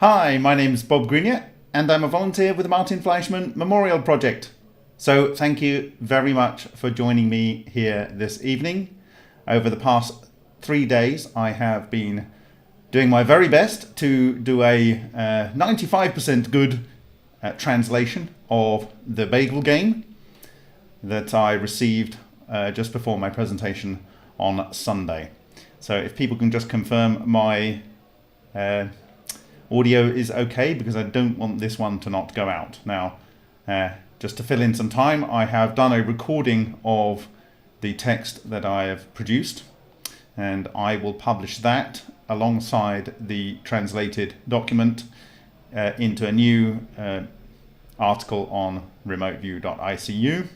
Hi, my name's Bob Greenyer, and I'm a volunteer with the Martin Fleischmann Memorial Project. So thank you very much for joining me here this evening. Over the past 3 days, I have been doing my very best to do a 95% good translation of the Bagel Game that I received just before my presentation on Sunday. So if people can just confirm my audio is okay, because I don't want this one to not go out. Now, just to fill in some time, I have done a recording of the text that I have produced, and I will publish that alongside the translated document into a new article on remoteview.icu,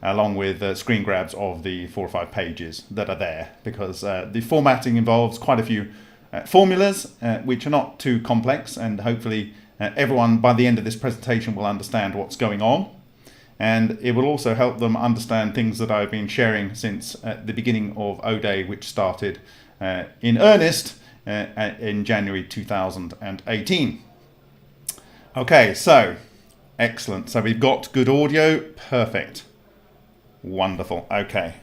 along with screen grabs of the 4 or 5 pages that are there, because the formatting involves quite a few formulas which are not too complex, and hopefully everyone by the end of this presentation will understand what's going on, and it will also help them understand things that I've been sharing since the beginning of O-Day, which started in earnest in January 2018. Okay, so excellent. So we've got good audio. Perfect. Wonderful. Okay.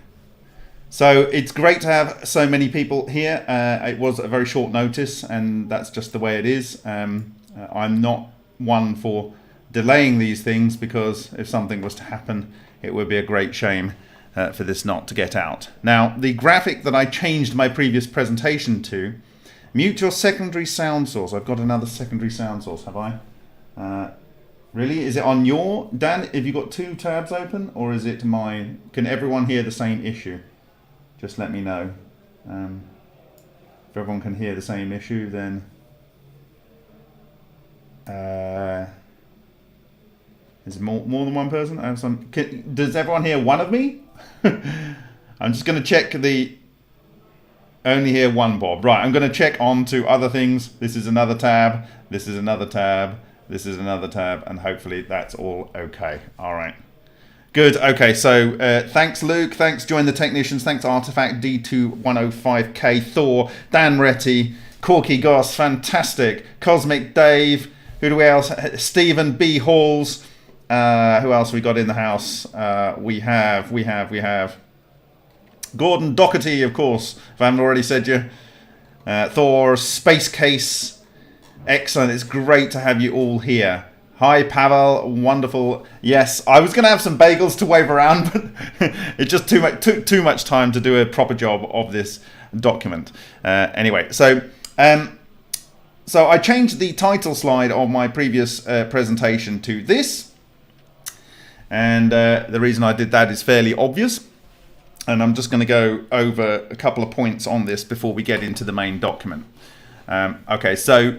So it's great to have so many people here. It was a very short notice, and that's just the way it is. I'm not one for delaying these things, because if something was to happen, it would be a great shame for this not to get out. Now, the graphic that I changed my previous presentation to, mute your secondary sound source. I've got another secondary sound source, have I? Really? Is it on your... Dan, have you got 2 tabs open, or is it mine? Can everyone hear the same issue? Just let me know. If everyone can hear the same issue, then... is it more than one person? I have some... does everyone hear one of me? I'm just going to check the... Only hear one Bob. Right, I'm going to check on to other things. This is another tab. This is another tab. This is another tab. And hopefully that's all okay. All right. Good. Okay, so thanks Luke, thanks Join the Technicians, thanks Artifact, D2105K, Thor, Dan Retty, Corky Goss, fantastic, Cosmic Dave, who do we else? Stephen B. Halls, who else we got in the house? We have Gordon Doherty, of course, if I haven't already said you. Thor, Space Case, excellent, it's great to have you all here. Hi Pavel, wonderful. Yes, I was going to have some bagels to wave around, but it just took too much time to do a proper job of this document. Anyway, so I changed the title slide of my previous presentation to this, and the reason I did that is fairly obvious, and I'm just going to go over a couple of points on this before we get into the main document. Okay, so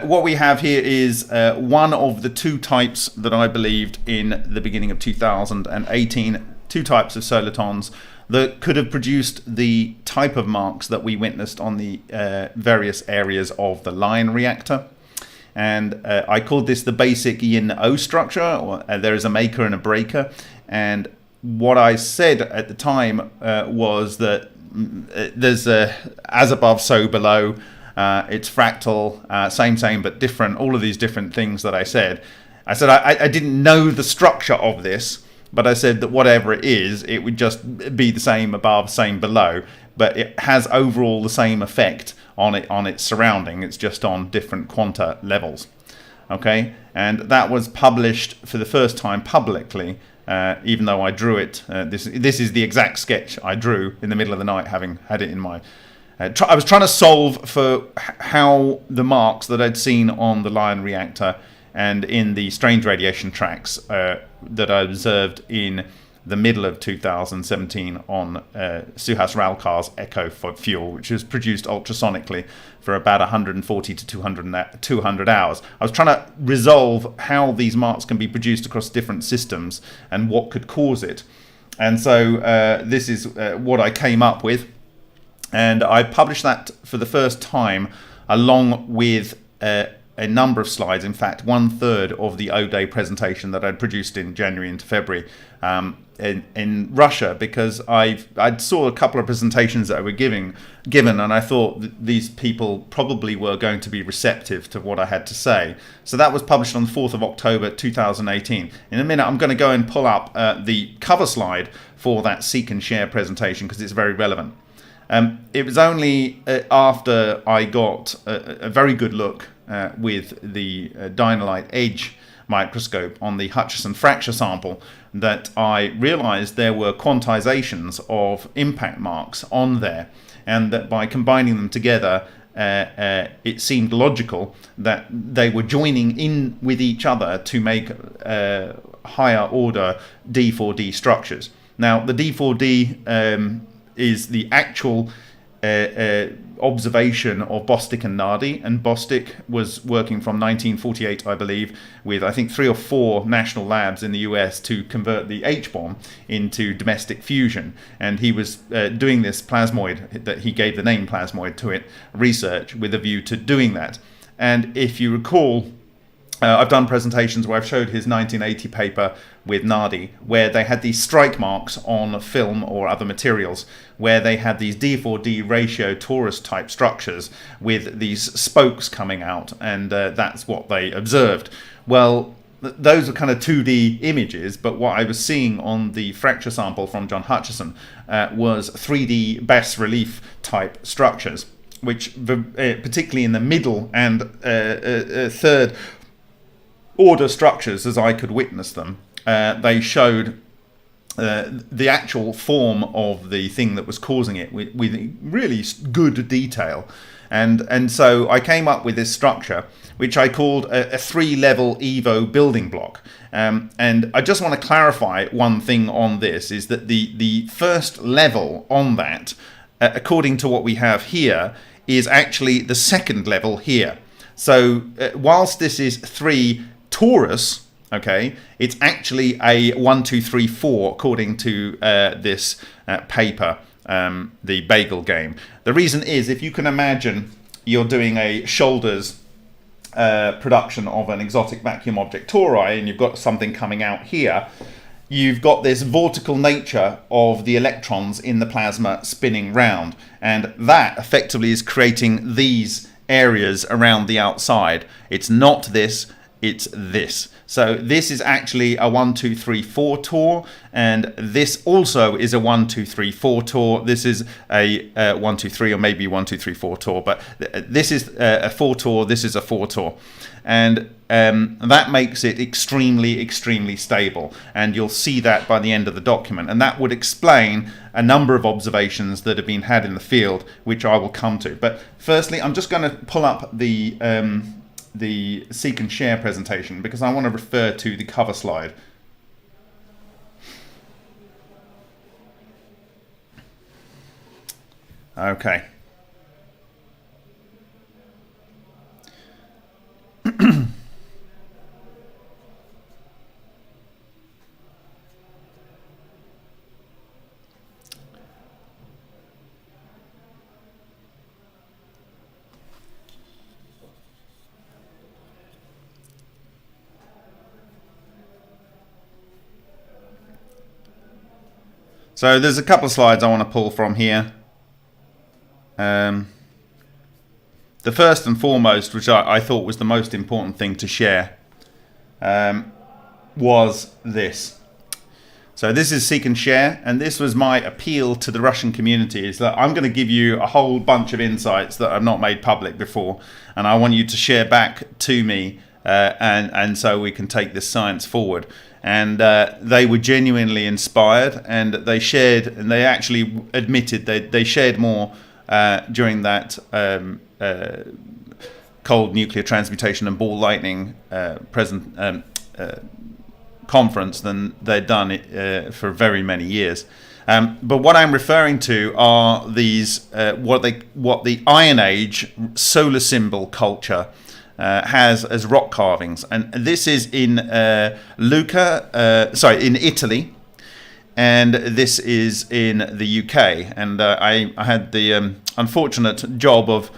what we have here is one of the 2 types that I believed in the beginning of 2018, 2 types of solitons that could have produced the type of marks that we witnessed on the various areas of the line reactor. And I called this the basic yin-O structure. There is a maker and a breaker. And what I said at the time was that there's a as above, so below. It's fractal, same but different, all of these different things that I said. I didn't know the structure of this, but I said that whatever it is, it would just be the same above, same below, but it has overall the same effect on its surrounding. It's just on different quanta levels. Okay, and that was published for the first time publicly, even though I drew it. This is the exact sketch I drew in the middle of the night, having had it in my... I was trying to solve for how the marks that I'd seen on the Lion reactor and in the strange radiation tracks that I observed in the middle of 2017 on Suhas Ralkar's Echo fuel, which is produced ultrasonically for about 140 to 200 hours. I was trying to resolve how these marks can be produced across different systems and what could cause it. And so this is what I came up with. And I published that for the first time along with a number of slides, in fact 1/3 of the O-Day presentation that I'd produced in January into February in Russia, because I saw a couple of presentations that I were given, and I thought these people probably were going to be receptive to what I had to say. So that was published on the 4th of October 2018. In a minute I'm going to go and pull up the cover slide for that Seek and Share presentation, because it's very relevant. It was only after I got a very good look with the Dynalite Edge microscope on the Hutchison fracture sample that I realized there were quantizations of impact marks on there, and that by combining them together it seemed logical that they were joining in with each other to make higher order D4D structures. Now the D4D is the actual observation of Bostic and Nardi, and Bostic was working from 1948, I believe, with I think 3 or 4 national labs in the US to convert the H-bomb into domestic fusion, and he was doing this plasmoid, that he gave the name plasmoid to it, research with a view to doing that. And if you recall, I've done presentations where I've showed his 1980 paper with Nardi, where they had these strike marks on film or other materials, where they had these D4D ratio torus type structures with these spokes coming out, and that's what they observed. Well, those are kind of 2D images, but what I was seeing on the fracture sample from John Hutchison was 3D bas relief type structures, which particularly in the middle and third order structures, as I could witness them, they showed the actual form of the thing that was causing it with really good detail. And so I came up with this structure, which I called a 3-level Evo building block. And I just want to clarify one thing on this, is that the first level on that, according to what we have here, is actually the second level here. So whilst this is 3 torus, okay, it's actually a 1, 2, 3, 4 according to this paper, the Bagel Game. The reason is, if you can imagine you're doing a shoulders production of an exotic vacuum object tori, and you've got something coming out here, you've got this vortical nature of the electrons in the plasma spinning round, and that effectively is creating these areas around the outside. It's not this, it's this. So this is actually a 1, 2, 3, 4 tor, and this also is a 1, 2, 3, 4 tor. This is a 1, 2, 3, or maybe 1, 2, 3, 4 tor, but this is a 4 tor, this is a 4 tor. And that makes it extremely, extremely stable. And you'll see that by the end of the document. And that would explain a number of observations that have been had in the field, which I will come to. But firstly, I'm just going to pull up the Seek and Share presentation, because I want to refer to the cover slide. Okay. So there's a couple of slides I want to pull from here. The first and foremost, which I thought was the most important thing to share, was this. So this is Seek and Share, and this was my appeal to the Russian community, is that I'm going to give you a whole bunch of insights that I've not made public before, and I want you to share back to me, and so we can take this science forward. And they were genuinely inspired, and they shared, and they actually admitted they shared more during that cold nuclear transmutation and ball lightning conference than they'd done for very many years. But what I'm referring to are these what the Iron Age solar symbol culture has as rock carvings, and this is in in Italy, and this is in the UK. And I had the unfortunate job of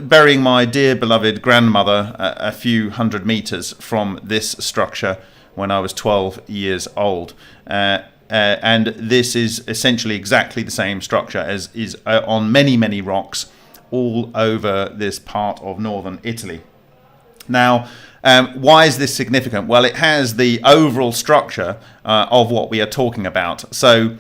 burying my dear beloved grandmother a few hundred meters from this structure when I was 12 years old. And this is essentially exactly the same structure as is on many, many rocks all over this part of northern Italy. Now, why is this significant? Well, it has the overall structure of what we are talking about. So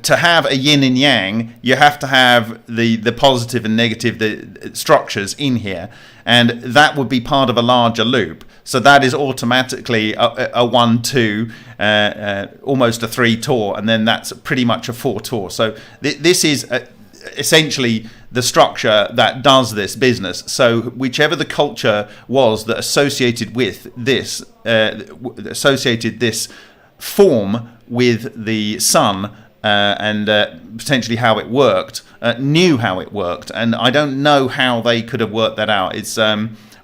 to have a yin and yang, you have to have the positive and negative structures in here, and that would be part of a larger loop. So that is automatically a 1-2, almost a 3 tour, and then that's pretty much a 4 tour. So this is essentially the structure that does this business. So whichever the culture was that associated with this, associated this form with the sun, and potentially how it worked, knew how it worked. And I don't know how they could have worked that out. It's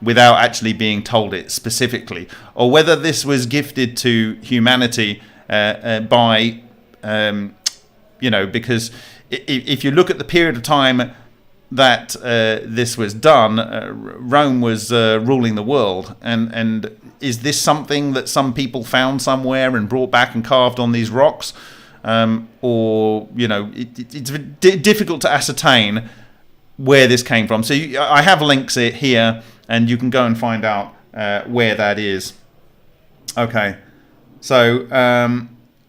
without actually being told it specifically, or whether this was gifted to humanity by, because if you look at the period of time that this was done, Rome was ruling the world, and is this something that some people found somewhere and brought back and carved on these rocks? Or it's difficult to ascertain where this came from. So I have links here, and you can go and find out where that is. Okay, so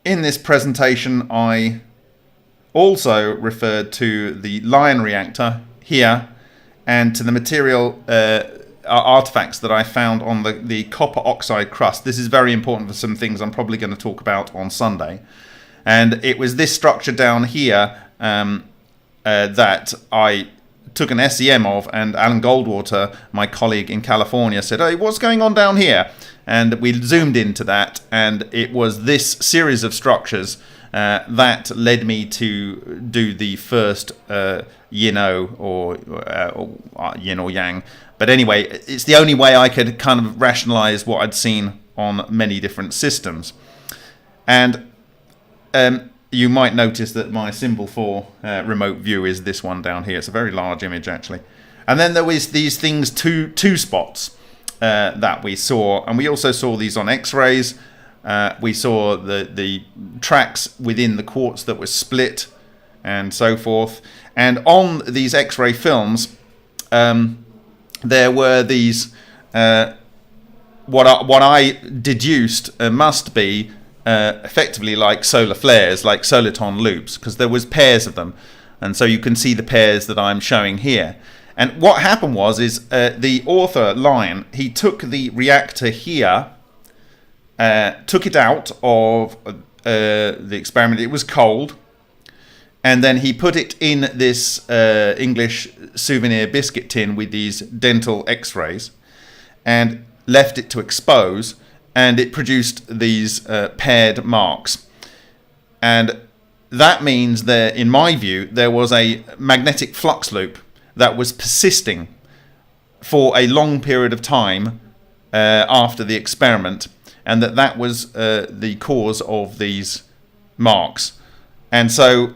in this presentation I also referred to the Lion reactor here, and to the material artifacts that I found on the copper oxide crust. This is very important for some things I'm probably going to talk about on Sunday. And it was this structure down here that I took an SEM of, and Alan Goldwater, my colleague in California, said, "Hey, what's going on down here?" And we zoomed into that, and it was this series of structures that led me to do the first yin-o, or yin or yang. But anyway, it's the only way I could kind of rationalize what I'd seen on many different systems. And you might notice that my symbol for remote view is this one down here. It's a very large image, actually. And then there was these things, two spots that we saw, and we also saw these on X-rays. We saw the tracks within the quartz that were split, and so forth. And on these X-ray films, there were these what I deduced must be effectively like solar flares, like soliton loops, because there was pairs of them, and so you can see the pairs that I'm showing here. And what happened was the author Lion, he took the reactor here, took it out of the experiment. It was cold, and then he put it in this English souvenir biscuit tin with these dental X-rays, and left it to expose. And it produced these paired marks. And that means that, in my view, there was a magnetic flux loop that was persisting for a long period of time after the experiment, and that was the cause of these marks. And so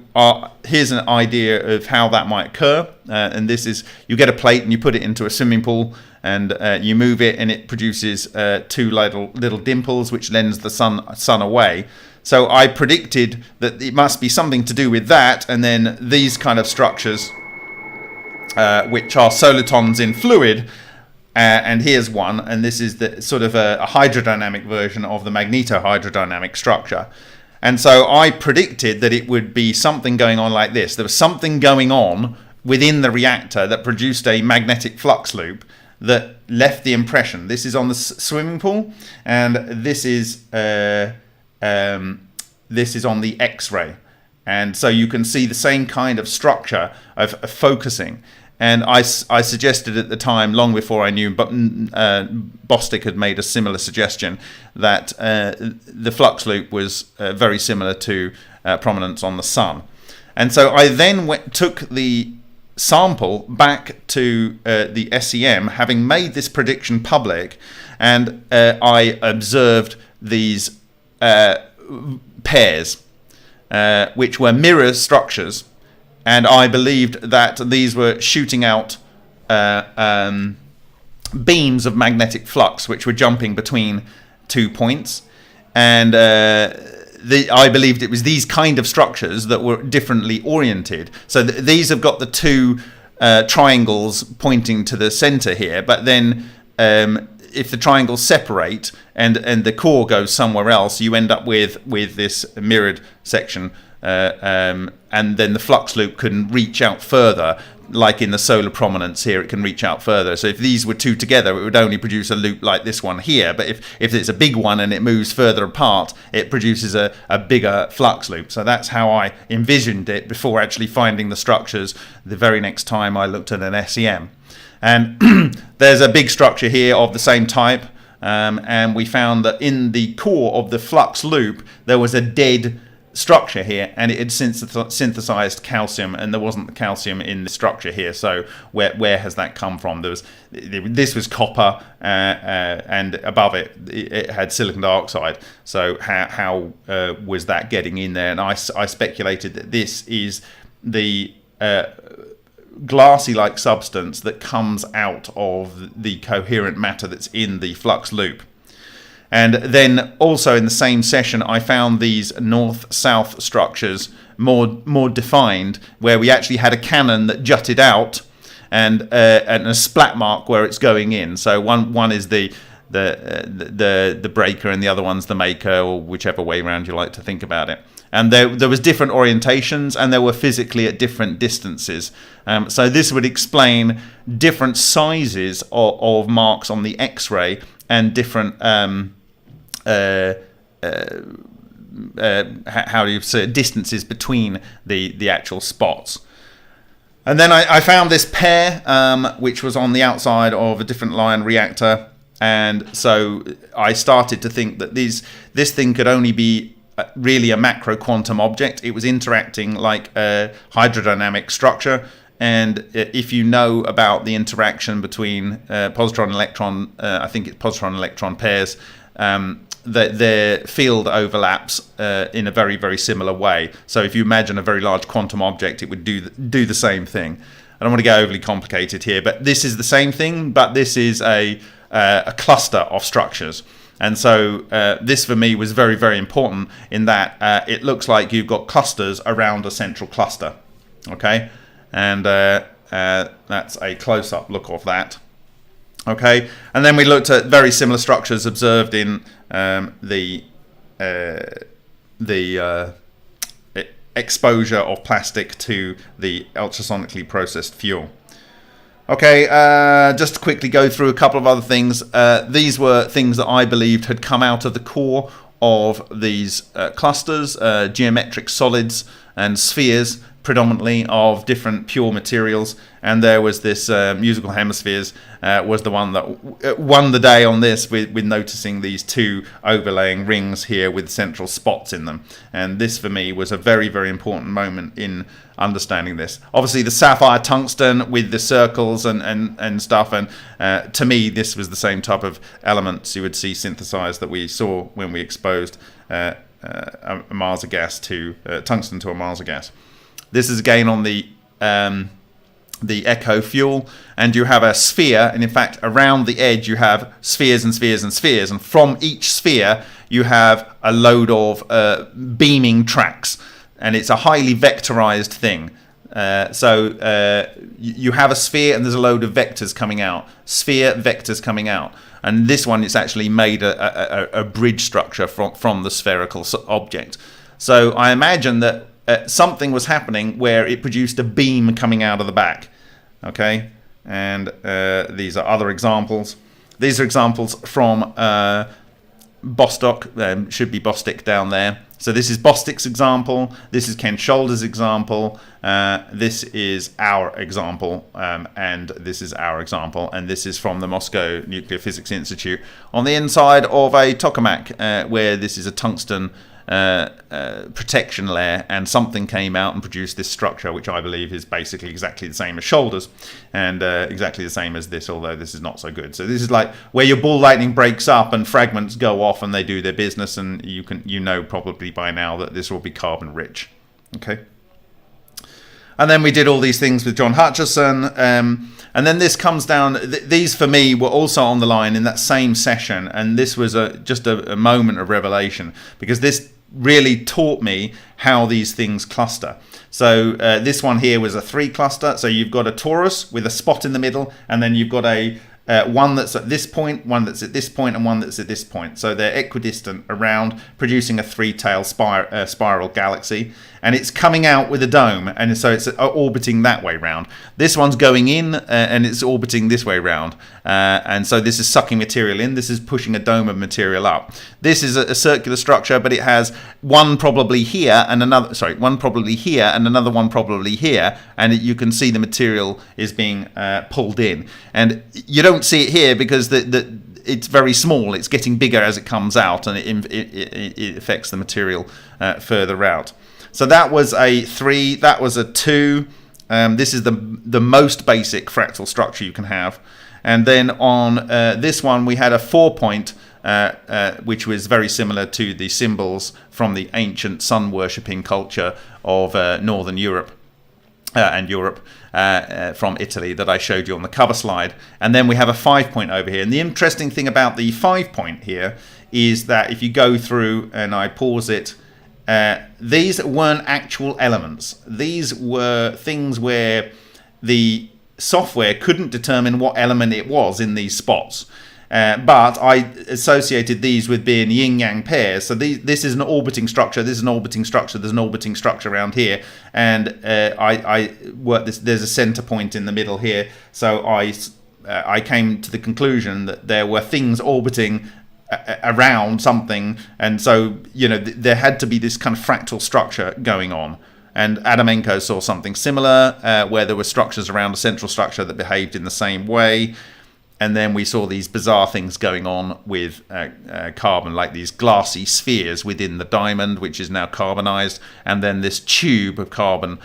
here's an idea of how that might occur. And this is, you get a plate and you put it into a swimming pool, and you move it, and it produces two little dimples, which lends the sun away. So I predicted that it must be something to do with that, and then these kind of structures, which are solitons in fluid, and here's one, and this is the sort of a hydrodynamic version of the magnetohydrodynamic structure. And so I predicted that it would be something going on like this. There was something going on within the reactor that produced a magnetic flux loop that left the impression. This is on the swimming pool, and this is on the X-ray. And so you can see the same kind of structure of focusing. And I suggested at the time, long before I knew, but Bostic had made a similar suggestion, that the flux loop was very similar to prominence on the sun. And so I then took the sample back to the SEM, having made this prediction public, and I observed these pairs, which were mirror structures, and I believed that these were shooting out beams of magnetic flux which were jumping between 2 points, and I believed it was these kind of structures that were differently oriented. So these have got the two triangles pointing to the center here, but then if the triangles separate and the core goes somewhere else, you end up with this mirrored section, and then the flux loop can reach out further. Like in the solar prominence here, it can reach out further. So if these were two together, it would only produce a loop like this one here. But if it's a big one and it moves further apart, it produces a bigger flux loop. So that's how I envisioned it before actually finding the structures the very next time I looked at an SEM. And there's a big structure here of the same type. And we found that in the core of the flux loop, there was a dead structure here, and it had synthesized calcium, and there wasn't the calcium in the structure here. So where has that come from? This was copper, and above it had silicon dioxide. So how was that getting in there? And I speculated that this is the glassy-like substance that comes out of the coherent matter that's in the flux loop. And then also in the same session, I found these north-south structures more defined, where we actually had a cannon that jutted out and a splat mark where it's going in. So one is the breaker and the other one's the maker, or whichever way around you like to think about it. And there was different orientations, and they were physically at different distances. So this would explain different sizes of marks on the X-ray and different how do you say, distances between the actual spots. And then I found this pair which was on the outside of a different line reactor, and so I started to think that this thing could only be really a macro quantum object. It was interacting like a hydrodynamic structure. And if you know about the interaction between positron and electron, I think it's positron and electron pairs, their field overlaps in a very, very similar way. So if you imagine a very large quantum object, it would do the same thing. I don't want to get overly complicated here, but this is the same thing, but this is a cluster of structures. And so this for me was very, very important in that it looks like you've got clusters around a central cluster. Okay, and that's a close-up look of that. Okay, and then we looked at very similar structures observed in the exposure of plastic to the ultrasonically processed fuel. Okay, just to quickly go through a couple of other things. These were things that I believed had come out of the core of these clusters, geometric solids and spheres, predominantly of different pure materials. And there was this musical hemispheres was the one that won the day on this with noticing these two overlaying rings here with central spots in them. And this for me was a very, very important moment in understanding this. Obviously the sapphire tungsten with the circles and stuff, and to me this was the same type of elements you would see synthesized that we saw when we exposed a Marsa gas to tungsten to a Marsa gas. This is again on the Echo fuel, and you have a sphere, and in fact around the edge you have spheres and spheres and spheres, and from each sphere you have a load of beaming tracks, and it's a highly vectorized thing. So you have a sphere and there's a load of vectors coming out, sphere vectors coming out, and this one it's actually made a bridge structure from the spherical object. So I imagine that something was happening where it produced a beam coming out of the back. Okay, and these are other examples. These are examples from Bostock. Should be Bostick down there. So this is Bostick's example. This is Ken Shoulder's example. This is our example, and this is our example, and this is from the Moscow Nuclear Physics Institute on the inside of a tokamak, where this is a tungsten protection layer, and something came out and produced this structure, which I believe is basically exactly the same as Shoulders, and exactly the same as this, although this is not so good. So this is like where your ball lightning breaks up and fragments go off and they do their business, and you know probably by now that this will be carbon rich. Okay. And then we did all these things with John Hutchison. And then this comes down. These for me were also on the line in that same session. And this was just a moment of revelation, because this really taught me how these things cluster. So this one here was a 3 cluster. So you've got a torus with a spot in the middle, and then you've got a one that's at this point, one that's at this point, and one that's at this point. So they're equidistant around, producing a 3-tail spiral galaxy. And it's coming out with a dome, and so it's orbiting that way round. This one's going in, and it's orbiting this way round. And so this is sucking material in. This is pushing a dome of material up. This is a circular structure, but it has one probably here and another. Sorry, one probably here and another one probably here. And you can see the material is being pulled in. And you don't see it here because it's very small. It's getting bigger as it comes out, and it affects the material further out. So that was a 3, that was a 2. This is the most basic fractal structure you can have. And then on this one, we had a 4-point, which was very similar to the symbols from the ancient sun-worshipping culture of Northern Europe and Europe, from Italy, that I showed you on the cover slide. And then we have a 5-point over here. And the interesting thing about the 5-point here is that if you go through, and I pause it, these weren't actual elements. These were things where the software couldn't determine what element it was in these spots. But I associated these with being yin-yang pairs. So this is an orbiting structure, this is an orbiting structure, there's an orbiting structure around here. And I worked this, there's a center point in the middle here. So I came to the conclusion that there were things orbiting around something, and so there had to be this kind of fractal structure going on. And Adamenko saw something similar, where there were structures around a central structure that behaved in the same way. And then we saw these bizarre things going on with carbon, like these glassy spheres within the diamond, which is now carbonized, and then this tube of carbon,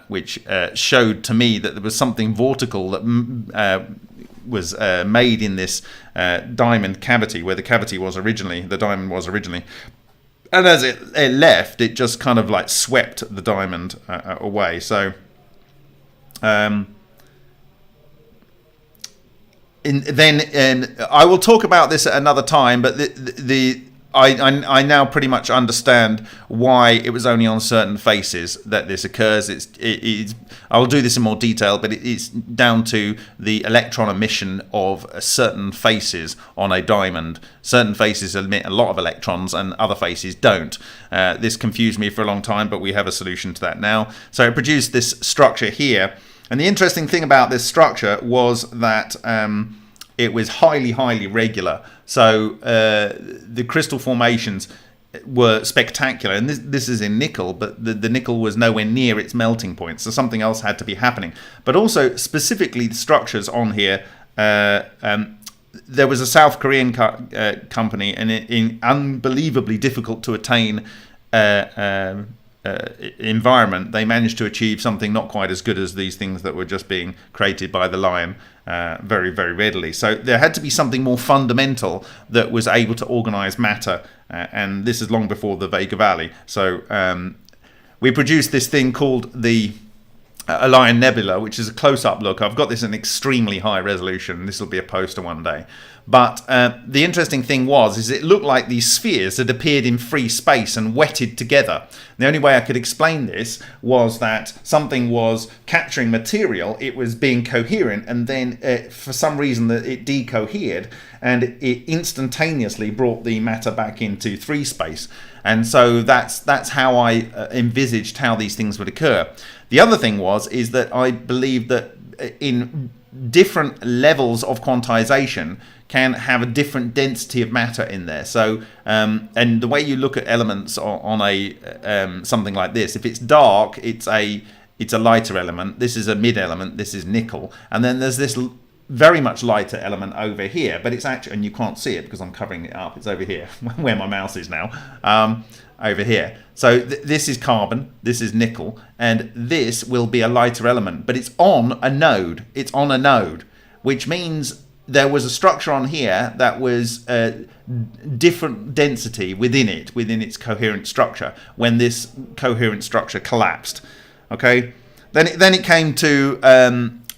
which showed to me that there was something vortical that was made in this diamond cavity, where the diamond was originally. And as it left, it just kind of like swept the diamond away. So then I will talk about this at another time, but I now pretty much understand why it was only on certain faces that this occurs. I will do this in more detail, but it's down to the electron emission of certain faces on a diamond. Certain faces emit a lot of electrons and other faces don't. This confused me for a long time, but we have a solution to that now. So it produced this structure here. And the interesting thing about this structure was that it was highly, highly regular. So the crystal formations were spectacular. And this is in nickel, but the nickel was nowhere near its melting point. So something else had to be happening. But also, specifically, the structures on here, there was a South Korean company, and in unbelievably difficult to attain environment, they managed to achieve something not quite as good as these things that were just being created by the Lion very, very readily. So there had to be something more fundamental that was able to organize matter, and this is long before the Vega Valley. So we produced this thing called the Lion Nebula, which is a close-up look. I've got this in extremely high resolution. This will be a poster one day. But the interesting thing is it looked like these spheres had appeared in free space and wetted together. The only way I could explain this was that something was capturing material, it was being coherent, and then for some reason that it decohered, and it instantaneously brought the matter back into 3 space. And so that's how I envisaged how these things would occur. The other thing is that I believe that in different levels of quantization can have a different density of matter in there. So, and the way you look at elements on a something like this, if it's dark, it's a lighter element. This is a mid element. This is nickel, and then there's this very much lighter element over here. But it's actually, and you can't see it because I'm covering it up. It's over here, where my mouse is now. Over here. So this is carbon, this is nickel, and this will be a lighter element, but it's on a node. It's on a node, which means there was a structure on here that was different density within its coherent structure when this coherent structure collapsed. Okay, Then it came to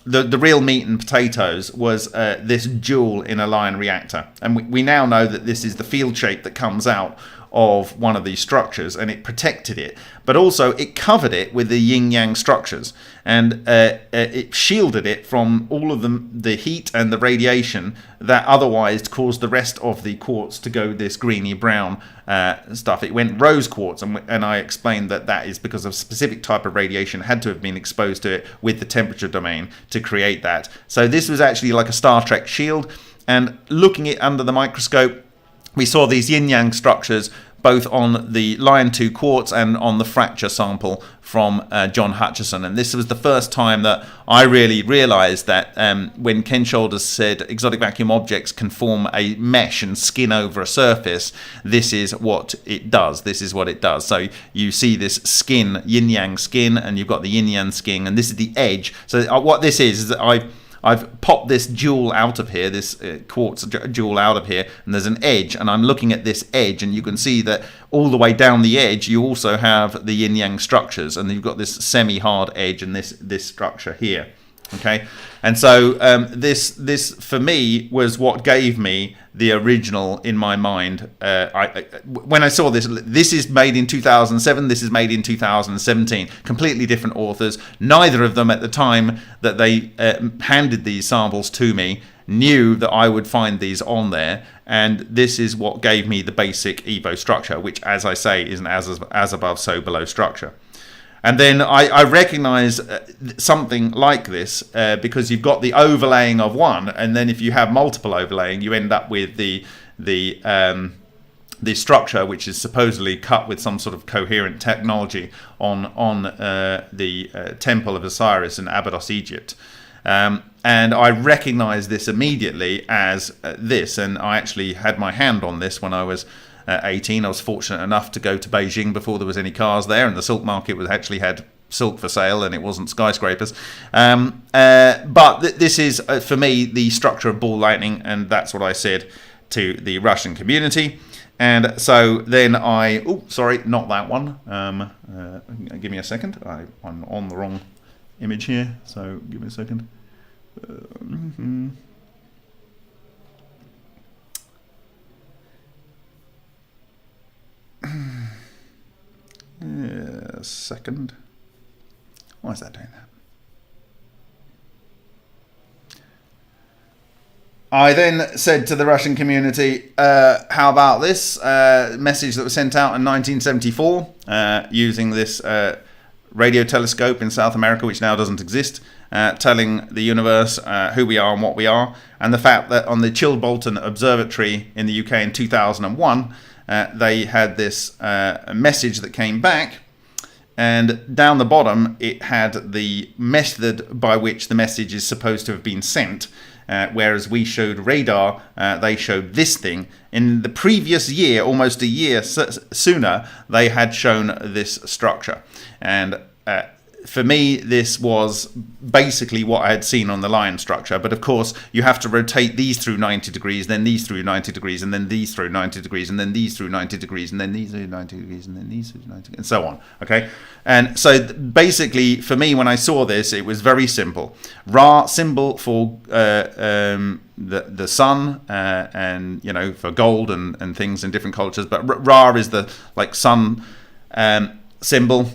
the real meat and potatoes was this jewel in a line reactor. And we now know that this is the field shape that comes out of one of these structures, and it protected it, but also it covered it with the yin-yang structures, and it shielded it from all of the heat and the radiation that otherwise caused the rest of the quartz to go this greeny brown stuff. It went rose quartz, and I explained that is because a specific type of radiation had to have been exposed to it with the temperature domain to create that. So this was actually like a Star Trek shield, and looking it under the microscope, we saw these yin-yang structures both on the Lion 2 quartz and on the fracture sample from John Hutchison. And this was the first time that I really realized that when Ken Shoulders said exotic vacuum objects can form a mesh and skin over a surface, this is what it does. This is what it does. So you see this skin, yin-yang skin, and you've got the yin-yang skin, and this is the edge. So what this is that I've popped this jewel out of here, this quartz jewel out of here, and there's an edge, and I'm looking at this edge, and you can see that all the way down the edge you also have the yin-yang structures, and you've got this semi-hard edge and this structure here. Okay, and so this for me was what gave me the original in my mind. When I saw this is made in 2007, this is made in 2017, completely different authors. Neither of them at the time that they handed these samples to me knew that I would find these on there, and this is what gave me the basic Evo structure, which, as I say, is an as above so below structure. And then I recognize something like this because you've got the overlaying of one, and then if you have multiple overlaying, you end up with the structure, which is supposedly cut with some sort of coherent technology on the Temple of Osiris in Abydos, Egypt. And I recognized this immediately as this, and I actually had my hand on this when I was 18. I was fortunate enough to go to Beijing before there was any cars there, and the silk market actually had silk for sale, and it wasn't skyscrapers. But this is, for me, the structure of ball lightning, and that's what I said to the Russian community. And so then sorry, not that one. Give me a second. I'm on the wrong image here, so give me a second. Second. Why is that doing that? I then said to the Russian community, how about this message that was sent out in 1974 using this radio telescope in South America, which now doesn't exist, telling the universe who we are and what we are, and the fact that on the Chilbolton Observatory in the UK in 2001, they had this message that came back, and down the bottom it had the method by which the message is supposed to have been sent, whereas we showed radar, they showed this thing. In the previous year, almost a year sooner, they had shown this structure. And for me, this was basically what I had seen on the Lion structure. But of course, you have to rotate these through 90 degrees, then these through 90 degrees, and then these through 90 degrees, and then these through 90 degrees, and then these through 90 degrees, and then these through 90 degrees, and so on. Okay? And so basically, for me, when I saw this, it was very simple. Ra, symbol for the sun, and, you know, for gold and things in different cultures. But Ra is the, like, sun symbol.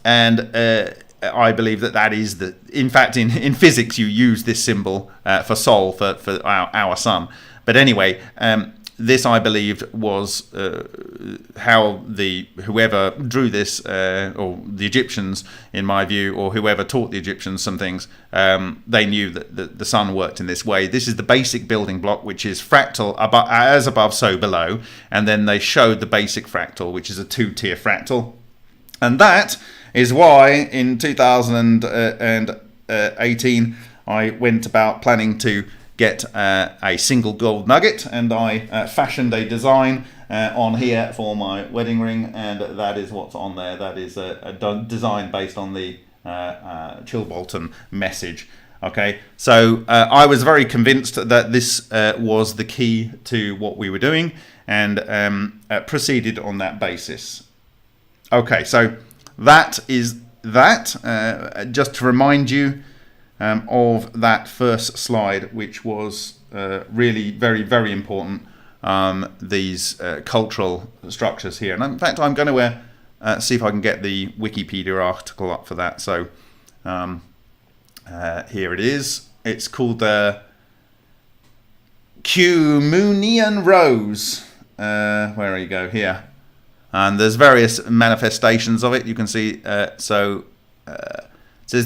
And I believe that is the. In fact, in physics, you use this symbol for Sol, for our sun. But anyway, this I believed was how whoever drew this, or the Egyptians, in my view, or whoever taught the Egyptians some things, they knew that the sun worked in this way. This is the basic building block, which is fractal, as above, so below, and then they showed the basic fractal, which is a two-tier fractal, and that is why in 2018 I went about planning to get a single gold nugget, and I fashioned a design on here for my wedding ring, and that is what's on there. That is a design based on the Chilbolton message. Okay, so I was very convinced that this was the key to what we were doing, and proceeded on that basis. Okay, so that is that, just to remind you of that first slide, which was really very, very important, these cultural structures here. And in fact, I'm going to see if I can get the Wikipedia article up for that. So here it is. It's called the Cumenian Rose. Where you go here. And there's various manifestations of it. You can see, it says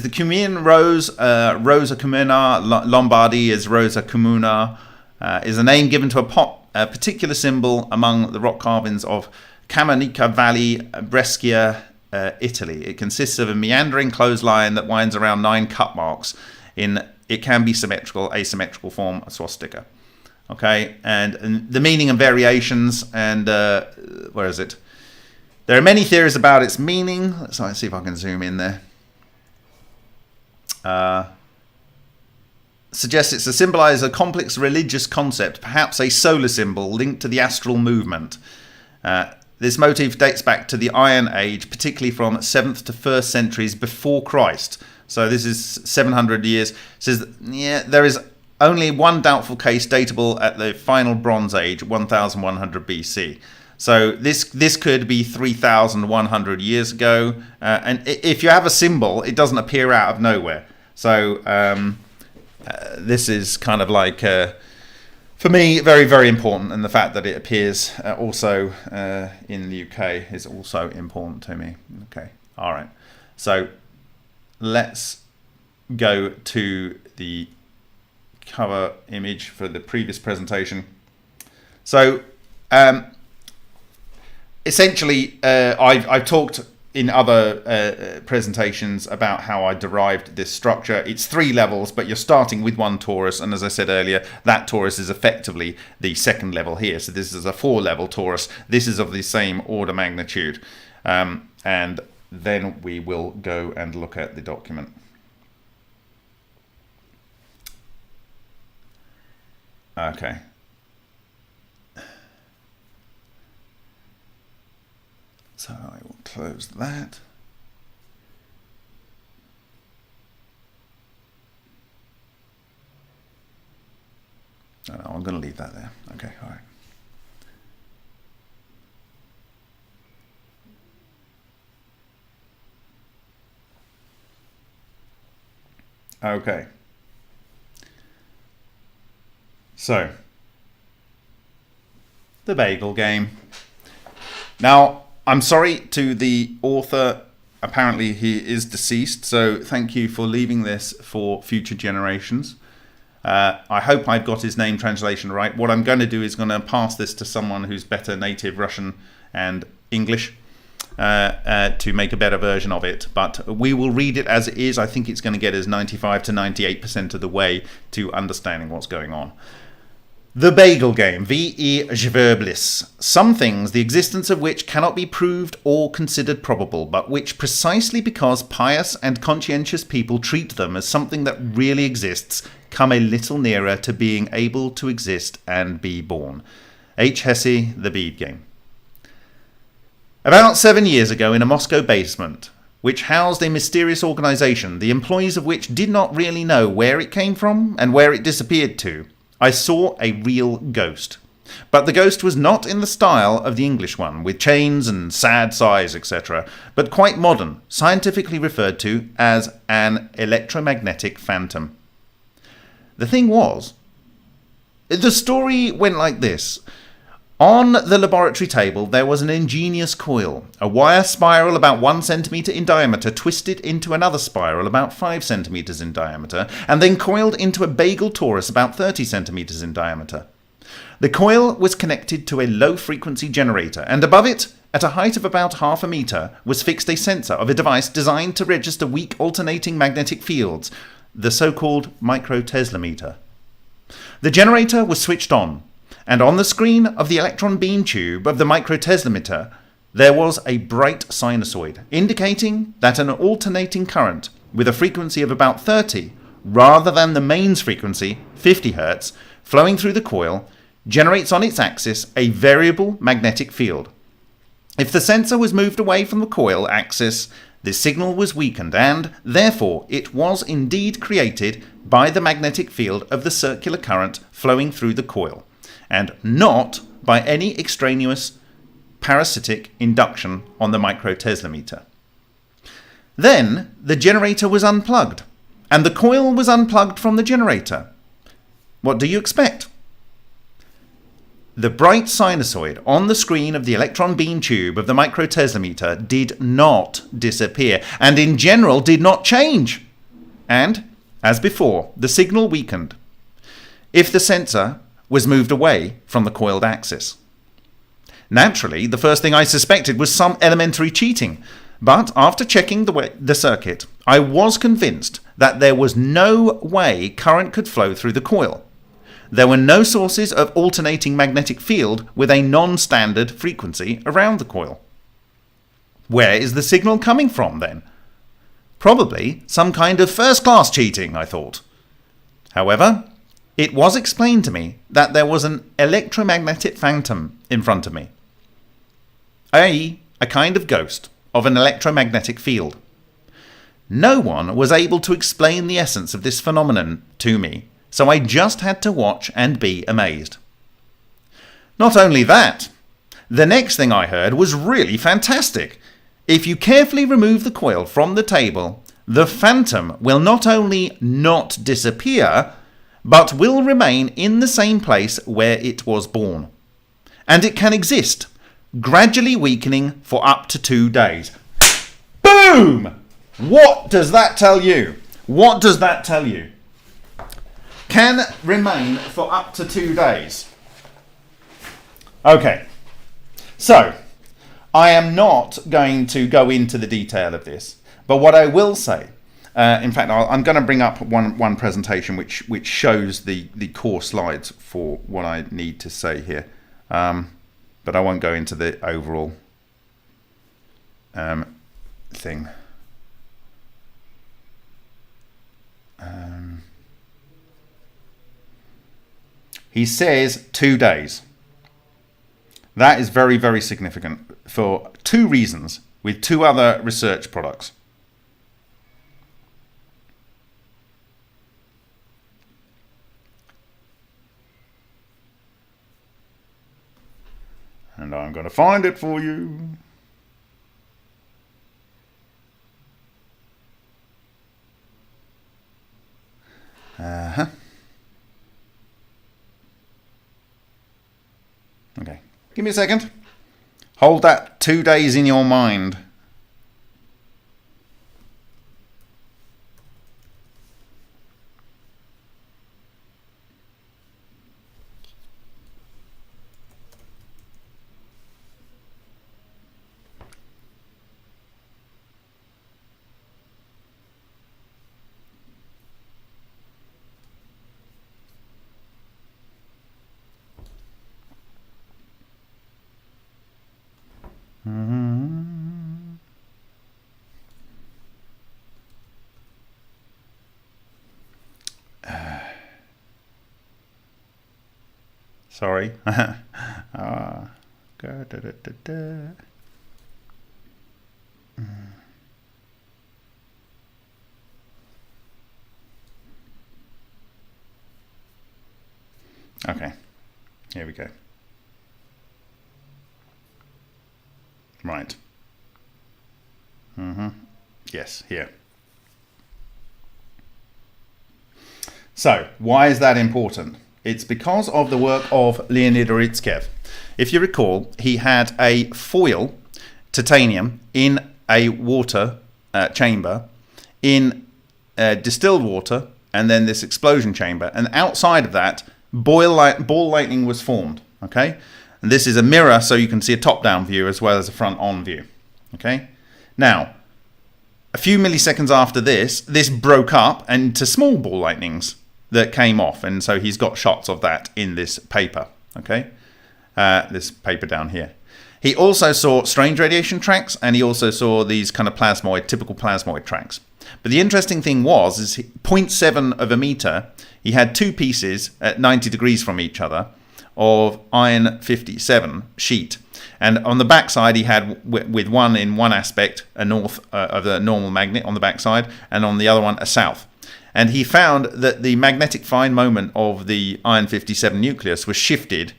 the Cumenian Rose, Rosa Comuna, Lombardy is Rosa Comuna, is a name given to a particular symbol among the rock carvings of Camonica Valley, Brescia, Italy. It consists of a meandering clothesline that winds around 9 cut marks. It can be symmetrical, asymmetrical form, a swastika. Okay, and the meaning and variations, and where is it? There are many theories about its meaning. Let's see if I can zoom in there. Suggests it's to symbolize a complex religious concept, perhaps a solar symbol linked to the astral movement. This motif dates back to the Iron Age, particularly from 7th to 1st centuries before Christ. So this is 700 years. It says that, yeah, there is only one doubtful case datable at the final Bronze Age, 1100 BC. So this could be 3,100 years ago. And if you have a symbol, it doesn't appear out of nowhere. So this is kind of like, for me, very, very important. And the fact that it appears also in the UK is also important to me. Okay, all right. So let's go to the cover image for the previous presentation. So essentially, I've talked in other presentations about how I derived this structure. It's 3 levels, but you're starting with 1 torus, and as I said earlier, that torus is effectively the 2nd level here. So this is a 4-level torus. This is of the same order magnitude, and then we will go and look at the document. Okay. So I will close that. No, I'm going to leave that there. Okay, all right. Okay. So, the Bagel Game. Now, I'm sorry to the author. Apparently he is deceased, so thank you for leaving this for future generations. I hope I've got his name translation right. What I'm going to do is going to pass this to someone who's better native Russian and English to make a better version of it. But we will read it as it is. I think it's going to get us 95 to 98% of the way to understanding what's going on. The Bagel Game, V.E. Zverblis. Some things, the existence of which cannot be proved or considered probable, but which, precisely because pious and conscientious people treat them as something that really exists, come a little nearer to being able to exist and be born. HSBC, The Bead Game. About 7 years ago, in a Moscow basement, which housed a mysterious organization, the employees of which did not really know where it came from and where it disappeared to, I saw a real ghost. But the ghost was not in the style of the English one, with chains and sad sighs, etc., but quite modern, scientifically referred to as an electromagnetic phantom. The thing was, the story went like this. On the laboratory table there was an ingenious coil, a wire spiral about 1 centimetre in diameter twisted into another spiral about 5 centimetres in diameter, and then coiled into a bagel torus about 30 centimetres in diameter. The coil was connected to a low-frequency generator, and above it, at a height of about half a metre, was fixed a sensor of a device designed to register weak alternating magnetic fields, the so-called microteslometer. The generator was switched on, and on the screen of the electron beam tube of the microteslometer, there was a bright sinusoid, indicating that an alternating current with a frequency of about 30, rather than the mains frequency, 50 Hz, flowing through the coil, generates on its axis a variable magnetic field. If the sensor was moved away from the coil axis, The signal was weakened and, therefore, it was indeed created by the magnetic field of the circular current flowing through the coil, and not by any extraneous parasitic induction on the microtesla. Then the generator was unplugged, and the coil was unplugged from the generator. What do you expect? The bright sinusoid on the screen of the electron beam tube of the microtesla did not disappear, and in general did not change. And, as before, the signal weakened if the sensor was moved away from the coiled axis. Naturally, the first thing I suspected was some elementary cheating, but after checking the circuit, I was convinced that there was no way current could flow through the coil. There were no sources of alternating magnetic field with a non-standard frequency around the coil. Where is the signal coming from, then? Probably some kind of first-class cheating, I thought. However, it was explained to me that there was an electromagnetic phantom in front of me, i.e., a kind of ghost of an electromagnetic field. No one was able to explain the essence of this phenomenon to me, so I just had to watch and be amazed. Not only that, the next thing I heard was really fantastic. If you carefully remove the coil from the table, the phantom will not only not disappear, but will remain in the same place where it was born. And it can exist, gradually weakening for up to 2 days. Boom! What does that tell you? What does that tell you? Can remain for up to 2 days. Okay, so I am not going to go into the detail of this, but what I will say, in fact, I'm going to bring up one presentation which shows the core slides for what I need to say here, but I won't go into the overall thing. He says 2 days. That is very, very significant for 2 reasons with 2 other research products. And I'm going to find it for you. Okay, give me a second. Hold that 2 days in your mind. Sorry. Okay, here we go. Right. Yes, here. So, why is that important? It's because of the work of Leonid Orytskev. If you recall, he had a foil titanium in a water chamber, in distilled water, and then this explosion chamber. And outside of that, ball lightning was formed. Okay, and this is a mirror, so you can see a top-down view as well as a front-on view. Okay, now a few milliseconds after this broke up into small ball lightnings that came off, and so he's got shots of that in this paper. Okay, this paper down here. He also saw strange radiation tracks, and he also saw these kind of typical plasmoid tracks. But the interesting thing is 0.7 of a meter, he had 2 pieces at 90 degrees from each other of iron 57 sheet. And on the back side, he had with one in one aspect a north of the normal magnet on the back side, and on the other one a south. And he found that the magnetic fine moment of the iron 57 nucleus was shifted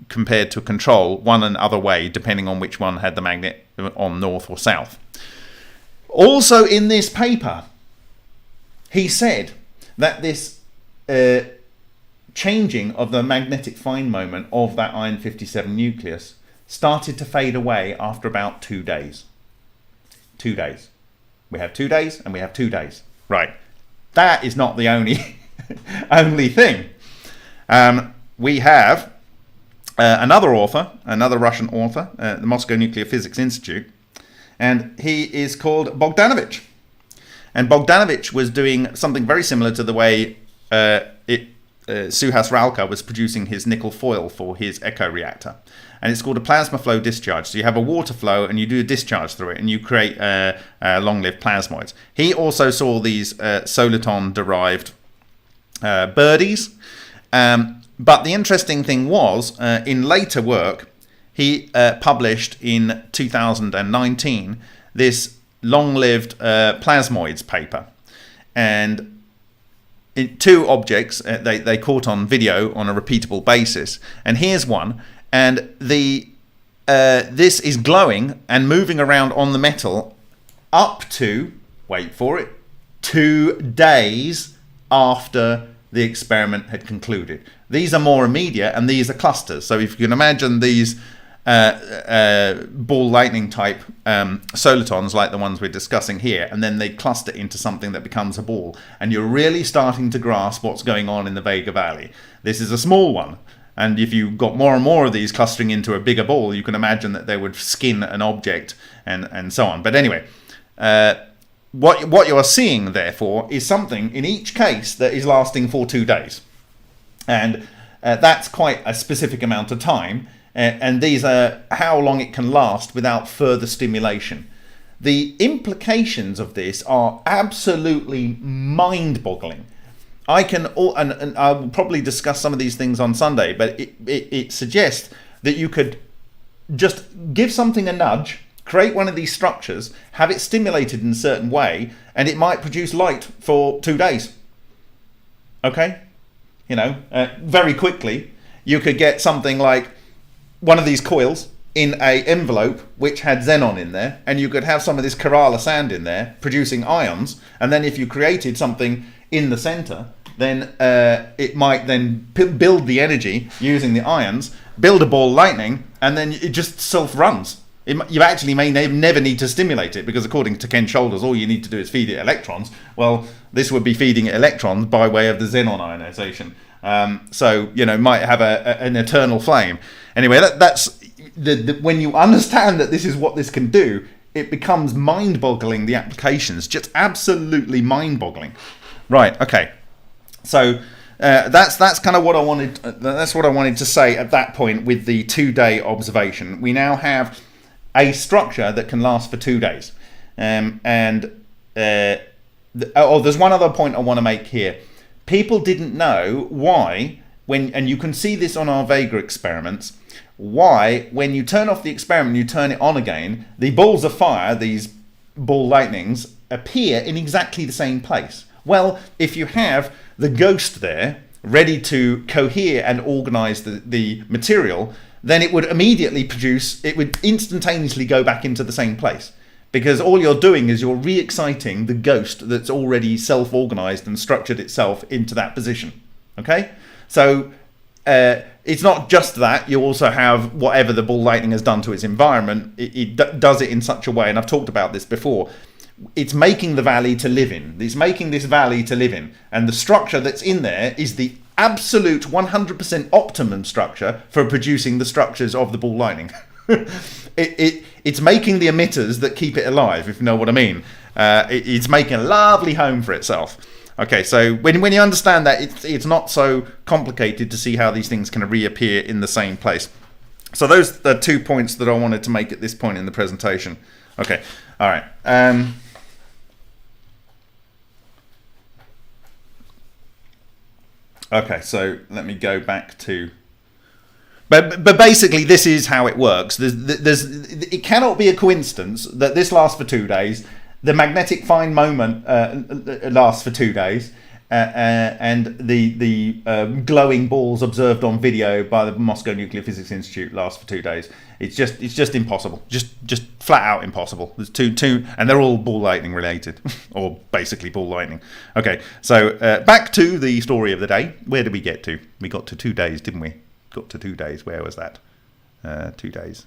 compared to control one and other way, depending on which one had the magnet on north or south. Also in this paper, he said that this changing of the magnetic fine moment of that iron 57 nucleus started to fade away after about 2 days. 2 days. We have 2 days and we have 2 days. Right. That is not the only only thing. We have another author, another Russian author, the Moscow Nuclear Physics Institute, and he is called Bogdanovich. And Bogdanovich was doing something very similar to the way Suhas Ralka was producing his nickel foil for his Echo reactor. And it's called a plasma flow discharge. So you have a water flow and you do a discharge through it and you create long-lived plasmoids. He also saw these soliton-derived birdies. But the interesting thing was, in later work, he published in 2019 this long-lived plasmoids paper. And two objects they caught on video on a repeatable basis. And here's one. And this is glowing and moving around on the metal up to, wait for it, 2 days after the experiment had concluded. These are more immediate and these are clusters. So if you can imagine these ball lightning type solitons like the ones we're discussing here, and then they cluster into something that becomes a ball, and you're really starting to grasp what's going on in the Vega Valley. This is a small one, and if you got more and more of these clustering into a bigger ball, you can imagine that they would skin an object and so on. But anyway, what you are seeing therefore is something in each case that is lasting for 2 days, and that's quite a specific amount of time. And these are how long it can last without further stimulation. The implications of this are absolutely mind-boggling. I can, and I will probably discuss some of these things on Sunday, but it suggests that you could just give something a nudge, create one of these structures, have it stimulated in a certain way, and it might produce light for 2 days. Okay? You know, very quickly, you could get something like one of these coils in a envelope which had xenon in there, and you could have some of this Kerala sand in there producing ions, and then if you created something in the center, then it might then build the energy using the ions, build a ball lightning, and then it just self-runs. You actually may never need to stimulate it, because according to Ken Shoulders, all you need to do is feed it electrons. Well, this would be feeding it electrons by way of the xenon ionization. So, you know, might have an eternal flame. Anyway, that's when you understand that this is what this can do, it becomes mind-boggling, the applications, just absolutely mind-boggling. Right, okay. So that's kind of what I wanted. That's what I wanted to say at that point with the 2-day observation. We now have a structure that can last for 2 days. There's one other point I want to make here. People didn't know why, and you can see this on our Vega experiments, why when you turn off the experiment, you turn it on again, the balls of fire, these ball lightnings, appear in exactly the same place. Well, if you have the ghost there, ready to cohere and organize the material, then it would immediately produce, it would instantaneously go back into the same place. Because all you're doing is you're re-exciting the ghost that's already self-organized and structured itself into that position. Okay? So it's not just that. You also have whatever the ball lightning has done to its environment. It does it in such a way, and I've talked about this before. It's making the valley to live in. It's making this valley to live in. And the structure that's in there is the absolute 100% optimum structure for producing the structures of the ball lightning. It's making the emitters that keep it alive, if you know what I mean. It's making a lovely home for itself. Okay, so when you understand that, it's not so complicated to see how these things can reappear in the same place. So those are 2 points that I wanted to make at this point in the presentation. Okay, all right. Okay, so let me go back to But basically, this is how it works. It cannot be a coincidence that this lasts for 2 days. The magnetic fine moment lasts for 2 days, and the glowing balls observed on video by the Moscow Nuclear Physics Institute last for 2 days. It's just impossible. Just flat out impossible. There's two, and they're all ball lightning related, or basically ball lightning. Okay, so back to the story of the day. Where did we get to? We got to 2 days, didn't we? Got to 2 days. Where was that? 2 days.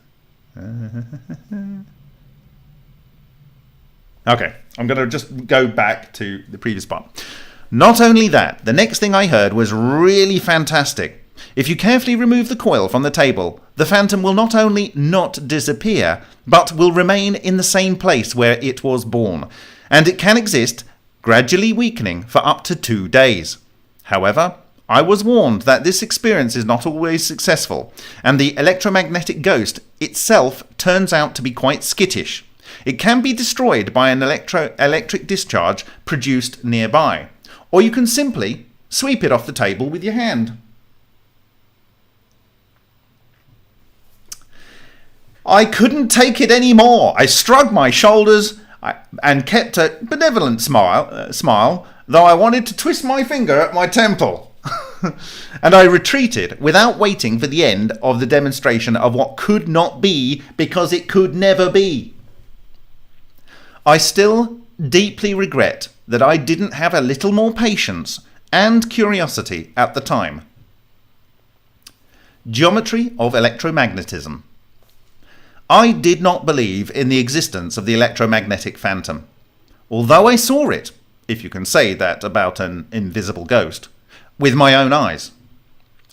Okay, I'm going to just go back to the previous part. Not only that, the next thing I heard was really fantastic. If you carefully remove the coil from the table, the phantom will not only not disappear, but will remain in the same place where it was born, and it can exist, gradually weakening for up to 2 days. However, I was warned that this experience is not always successful, and the electromagnetic ghost itself turns out to be quite skittish. It can be destroyed by an electric discharge produced nearby, or you can simply sweep it off the table with your hand. I couldn't take it anymore. I shrugged my shoulders and kept a benevolent smile, though I wanted to twist my finger at my temple. And I retreated without waiting for the end of the demonstration of what could not be, because it could never be. I still deeply regret that I didn't have a little more patience and curiosity at the time. Geometry of electromagnetism. I did not believe in the existence of the electromagnetic phantom, although I saw it, if you can say that about an invisible ghost, with my own eyes.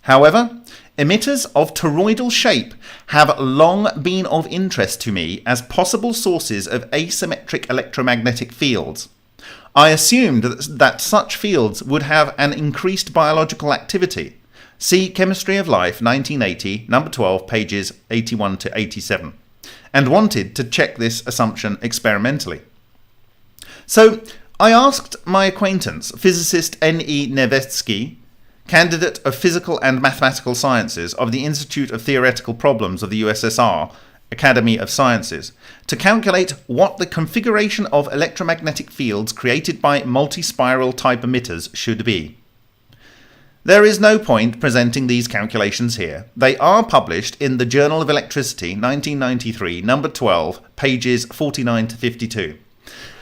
However, emitters of toroidal shape have long been of interest to me as possible sources of asymmetric electromagnetic fields. I assumed that such fields would have an increased biological activity. See Chemistry of Life, 1980, number 12, pages 81 to 87, and wanted to check this assumption experimentally. So I asked my acquaintance, physicist N.E. Nevetsky, candidate of Physical and Mathematical Sciences of the Institute of Theoretical Problems of the USSR, Academy of Sciences, to calculate what the configuration of electromagnetic fields created by multi-spiral type emitters should be. There is no point presenting these calculations here. They are published in the Journal of Electricity, 1993, number 12, pages 49 to 52.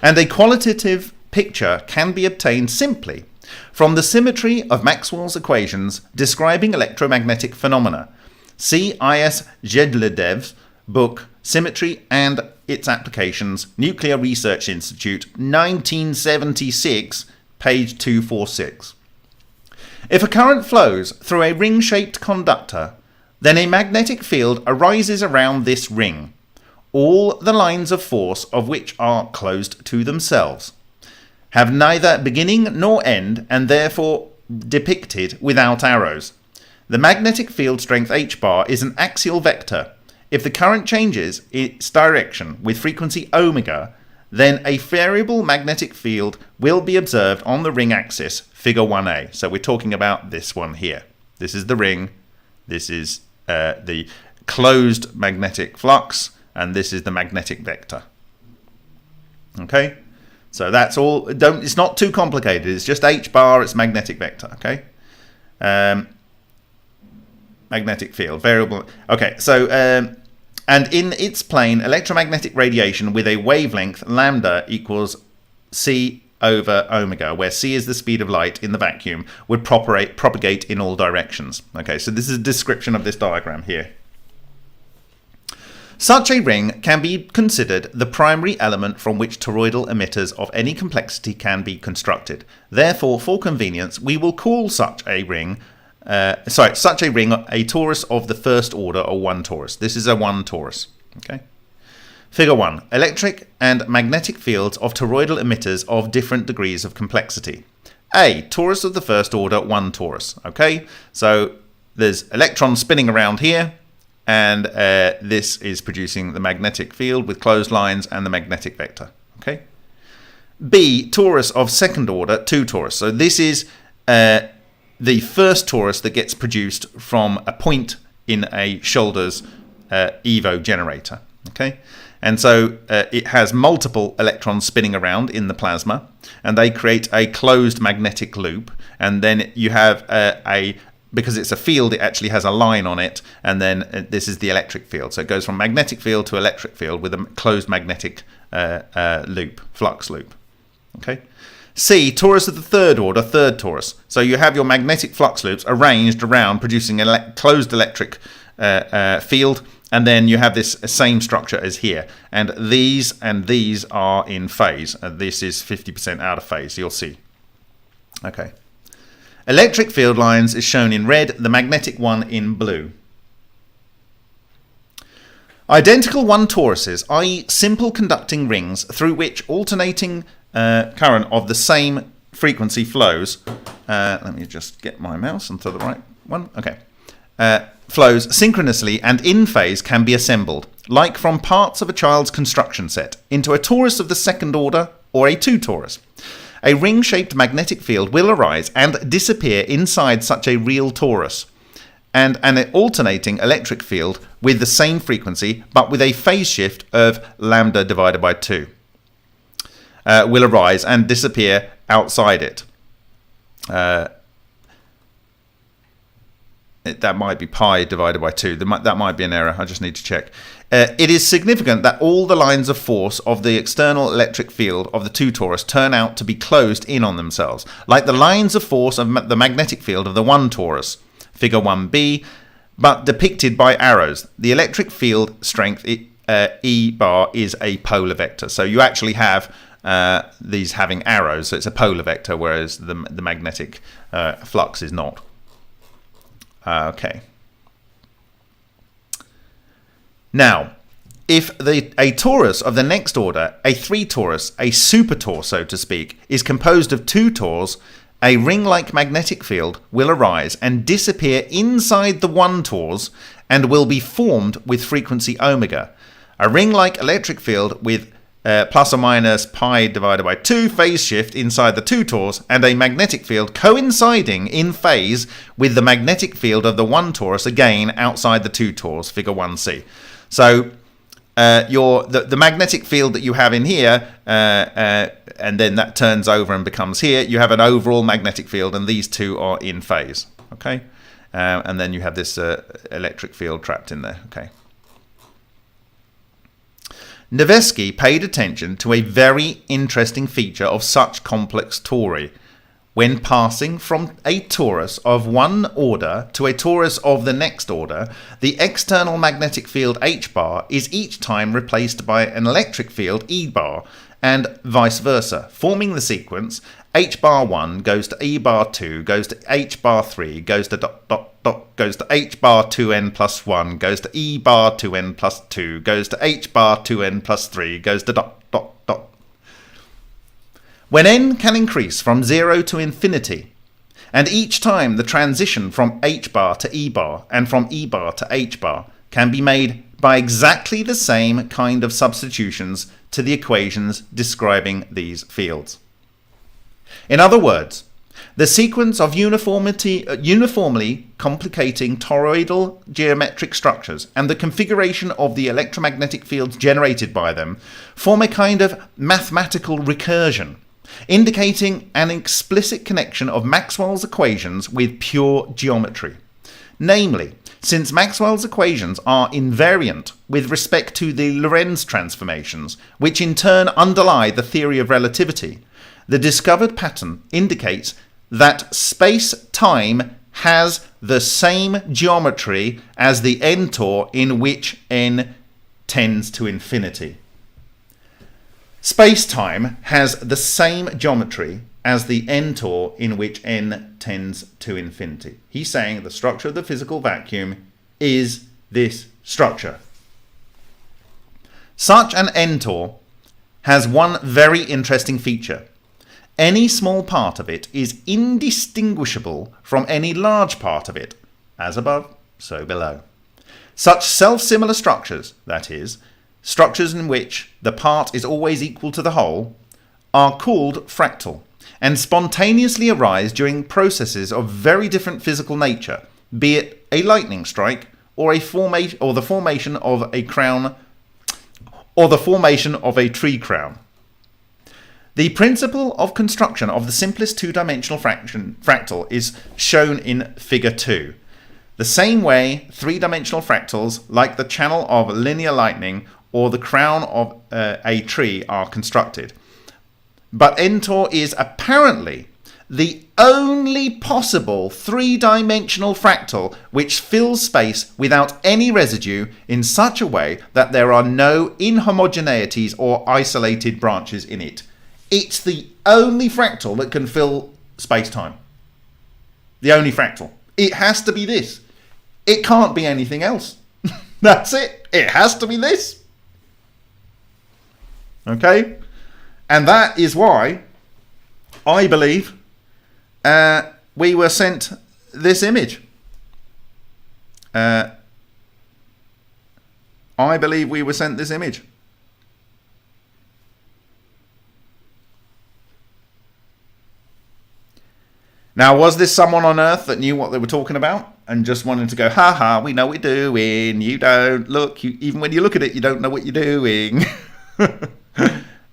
And a qualitative picture can be obtained simply from the symmetry of Maxwell's equations describing electromagnetic phenomena. C.I.C. Jedledev's book, Symmetry and Its Applications, Nuclear Research Institute, 1976, page 246. If a current flows through a ring-shaped conductor, then a magnetic field arises around this ring, all the lines of force of which are closed to themselves, have neither beginning nor end, and therefore depicted without arrows. The magnetic field strength h bar is an axial vector. If the current changes its direction with frequency omega, then a variable magnetic field will be observed on the ring axis, figure 1a. So we're talking about this one here. This is the ring, this is the closed magnetic flux, and this is the magnetic vector. Okay? So that's all. It's not too complicated. It's just h bar, it's magnetic vector, okay? Magnetic field, variable. Okay, so and in its plane, electromagnetic radiation with a wavelength lambda equals c over omega, where c is the speed of light in the vacuum, would propagate in all directions. Okay, so this is a description of this diagram here. Such a ring can be considered the primary element from which toroidal emitters of any complexity can be constructed. Therefore, for convenience, we will call such a ring a torus of the first order, or 1 torus. This is a 1 torus. Okay. Figure 1. Electric and magnetic fields of toroidal emitters of different degrees of complexity. A. Torus of the first order, 1 torus. Okay. So there's electrons spinning around here, and this is producing the magnetic field with closed lines and the magnetic vector. Okay. B. Torus of second order, 2 torus. So this is the first torus that gets produced from a point in a Shoulders Evo generator. Okay, and so it has multiple electrons spinning around in the plasma, and they create a closed magnetic loop. And then you have because it's a field, it actually has a line on it, and then this is the electric field. So it goes from magnetic field to electric field with a closed magnetic loop, flux loop. Okay. C, torus of the third order, third torus. So you have your magnetic flux loops arranged around producing a closed electric field, and then you have this same structure as here. And these are in phase. This is 50% out of phase, you'll see. Okay. Electric field lines is shown in red, the magnetic one in blue. Identical one toruses, i.e. simple conducting rings through which alternating current of the same frequency flows. Let me just get my mouse onto the right one. Okay. Flows synchronously and in phase can be assembled, like from parts of a child's construction set, into a torus of the second order or a two torus. A ring-shaped magnetic field will arise and disappear inside such a real torus, and an alternating electric field with the same frequency but with a phase shift of lambda divided by 2 will arise and disappear outside it. That might be pi divided by 2. That might be an error. I just need to check. It is significant that all the lines of force of the external electric field of the two torus turn out to be closed in on themselves, like the lines of force of the magnetic field of the one torus, figure 1b, but depicted by arrows. The electric field strength E bar is a polar vector. So you actually have these having arrows, so it's a polar vector, whereas the magnetic flux is not. Okay. Now, if a torus of the next order, a three torus, a supertor, so to speak, is composed of two tors, a ring-like magnetic field will arise and disappear inside the one tors and will be formed with frequency omega. A ring-like electric field with plus or minus pi divided by 2 phase shift inside the two tors, and a magnetic field coinciding in phase with the magnetic field of the one torus again outside the two tors, figure 1c. So the magnetic field that you have in here, and then that turns over and becomes here, you have an overall magnetic field, and these two are in phase. Okay, and then you have this electric field trapped in there. Okay. Nevesky paid attention to a very interesting feature of such complex tori. When passing from a torus of one order to a torus of the next order, the external magnetic field H bar is each time replaced by an electric field E bar, and vice versa, forming the sequence H bar 1 goes to E bar 2, goes to H bar 3, goes to ... goes to H bar 2n plus 1, goes to E bar 2n plus 2, goes to H bar 2n plus 3, goes to ... When n can increase from 0 to infinity, and each time the transition from H bar to E bar and from E bar to H bar can be made by exactly the same kind of substitutions to the equations describing these fields. In other words, the sequence of uniformly complicating toroidal geometric structures and the configuration of the electromagnetic fields generated by them form a kind of mathematical recursion, indicating an explicit connection of Maxwell's equations with pure geometry. Namely, since Maxwell's equations are invariant with respect to the Lorentz transformations, which in turn underlie the theory of relativity, the discovered pattern indicates that space-time has the same geometry as the n-tor in which n tends to infinity. Space-time has the same geometry as the n-tor in which n tends to infinity. He's saying the structure of the physical vacuum is this structure. Such an n-tor has one very interesting feature. Any small part of it is indistinguishable from any large part of it, as above, so below. Such self-similar structures, that is, structures in which the part is always equal to the whole, are called fractal, and spontaneously arise during processes of very different physical nature, be it a lightning strike or the formation of a crown, or the formation of a tree crown. The principle of construction of the simplest two-dimensional fractal is shown in Figure 2. The same way three-dimensional fractals, like the channel of linear lightning or the crown of a tree, are constructed. But NTOR is apparently the only possible three-dimensional fractal which fills space without any residue in such a way that there are no inhomogeneities or isolated branches in it. It's the only fractal that can fill space-time. The only fractal. It has to be this. It can't be anything else. That's it. It has to be this. Okay? And that is why I believe we were sent this image. I believe we were sent this image. Now, was this someone on Earth that knew what they were talking about and just wanted to go, ha ha, we know what we're doing, you don't, look, even when you look at it, you don't know what you're doing.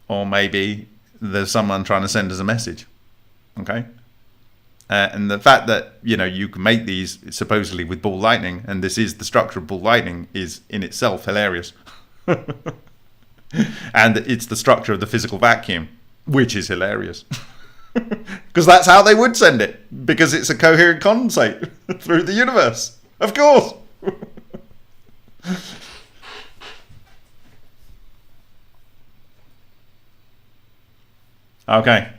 Or maybe there's someone trying to send us a message. Okay? And the fact that, you know, you can make these supposedly with ball lightning, and this is the structure of ball lightning, is in itself hilarious. And it's the structure of the physical vacuum, which is hilarious. Because that's how they would send it, because it's a coherent condensate through the universe. Of course. Okay.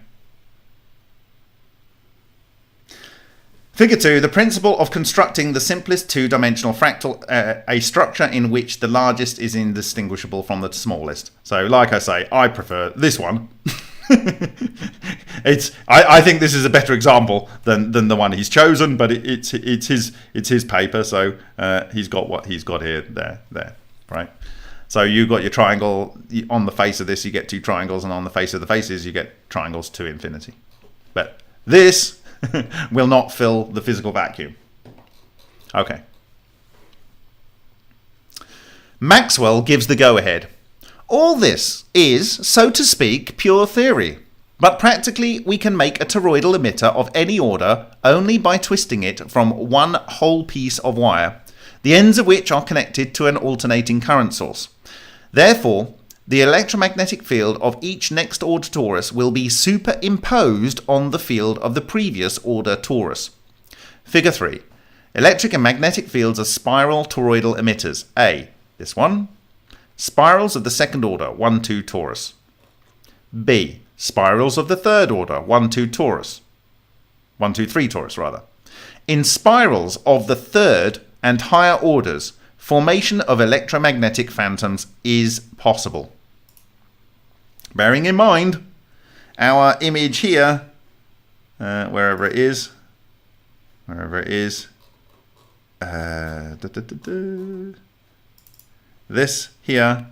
Figure 2, the principle of constructing the simplest two-dimensional fractal, a structure in which the largest is indistinguishable from the smallest. So, like I say, I prefer this one. I think this is a better example than the one he's chosen, but it's his paper, so he's got what he's got here, there, right? So you got your triangle on the face of this, you get two triangles, and on the face of the faces, you get triangles to infinity. But this will not fill the physical vacuum. Okay. Maxwell gives the go-ahead. All this is, so to speak, pure theory. But practically, we can make a toroidal emitter of any order only by twisting it from one whole piece of wire, the ends of which are connected to an alternating current source. Therefore, the electromagnetic field of each next order torus will be superimposed on the field of the previous order torus. Figure 3. Electric and magnetic fields are spiral toroidal emitters. A. This one. Spirals of the second order, 1, 2 torus. B. Spirals of the third order, 1, 2 torus. 1, 2, 3 torus, rather. In spirals of the third and higher orders, formation of electromagnetic phantoms is possible. Bearing in mind our image here, wherever it is, this here,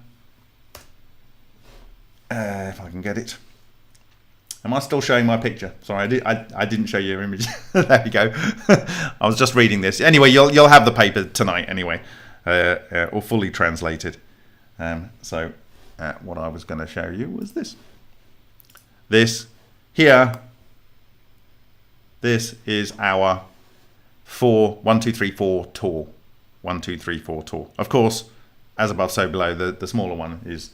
if I can get it. Am I still showing my picture? Sorry, I didn't show you your image. There we go. I was just reading this. Anyway, you'll have the paper tonight anyway, or fully translated. So what I was going to show you was this. This here. This is our 1, 2, 3, 4 tor. 1, 2, 3, 4 tor. Of course, as above, so below. The smaller one is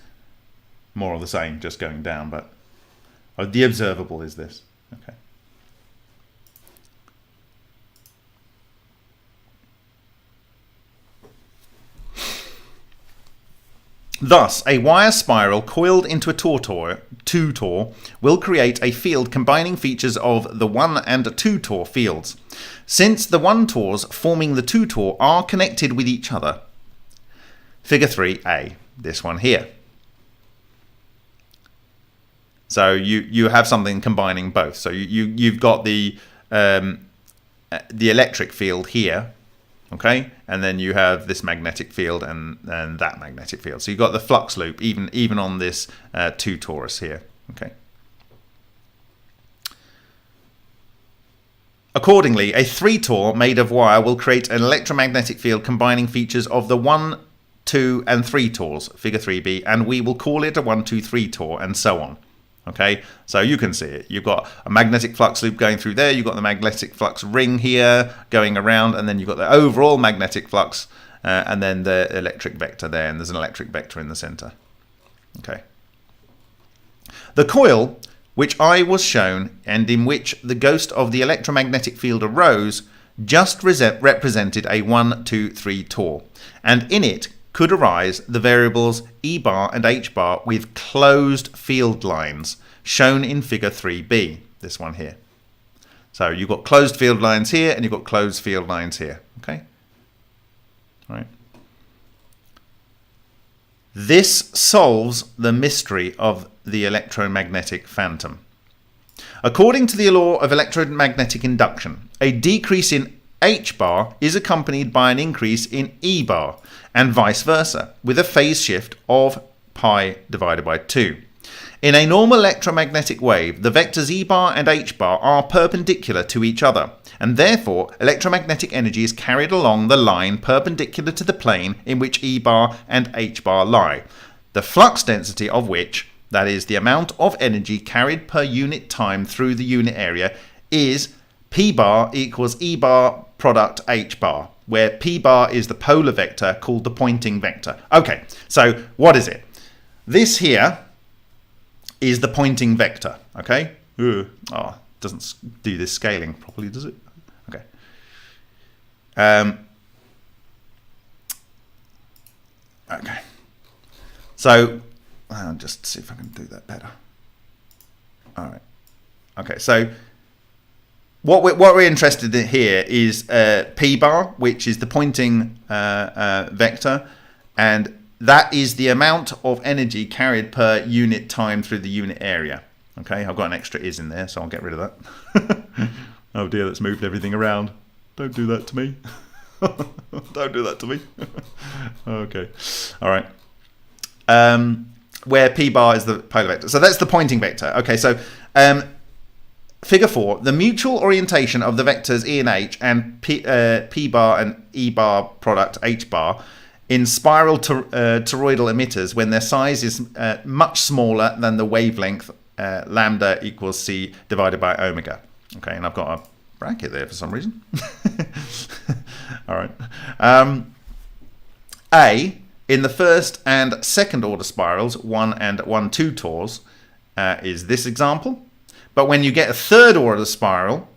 more of the same, just going down, but the observable is this. Okay. Thus, a wire spiral coiled into a two-tor will create a field combining features of the 1 and 2 tor fields. Since the 1 tors forming the 2 tor are connected with each other. Figure 3a, this one here. So you have something combining both. So you've got the electric field here, okay, and then you have this magnetic field and that magnetic field. So you've got the flux loop even on this 2 torus here, okay. Accordingly, a 3-Tor made of wire will create an electromagnetic field combining features of the 1, 2 and 3 Tors, figure 3b, and we will call it a 1, 2, 3 Tor, and so on. Okay, so you can see it. You've got a magnetic flux loop going through there, you've got the magnetic flux ring here going around, and then you've got the overall magnetic flux, and then the electric vector there, and there's an electric vector in the center. Okay. The coil, which I was shown, and in which the ghost of the electromagnetic field arose, just represented a 1, 2, 3 Tor, and in it could arise the variables E bar and H bar with closed field lines, shown in figure 3b, this one here. So you've got closed field lines here, and you've got closed field lines here. Okay? All right. This solves the mystery of the electromagnetic phantom. According to the law of electromagnetic induction, a decrease in H bar is accompanied by an increase in E bar, and vice versa, with a phase shift of pi divided by 2. In a normal electromagnetic wave, the vectors E bar and H bar are perpendicular to each other, and therefore electromagnetic energy is carried along the line perpendicular to the plane in which E bar and H bar lie, the flux density of which, that is, the amount of energy carried per unit time through the unit area, is P bar equals E bar product H bar, where P bar is the polar vector called the pointing vector. Okay, so what is it? This here is the pointing vector, okay? Oh, it doesn't do this scaling properly, does it? Okay. Okay. So, I'll just see if I can do that better. All right. Okay, so what we're interested in here is P bar, which is the pointing vector, and that is the amount of energy carried per unit time through the unit area. Okay, I've got an extra is in there, so I'll get rid of that. Oh dear, that's moved everything around. Don't do that to me. Don't do that to me. Okay, all right. Where P bar is the polar vector. So that's the pointing vector. Okay, so figure 4, the mutual orientation of the vectors E and H and P bar and E bar product H bar in spiral toroidal emitters when their size is much smaller than the wavelength lambda equals c divided by omega. Okay, and I've got a bracket there for some reason. All right. A, in the first and second order spirals, 1 and 1, 2 Tors, is this example. But when you get a third order spiral,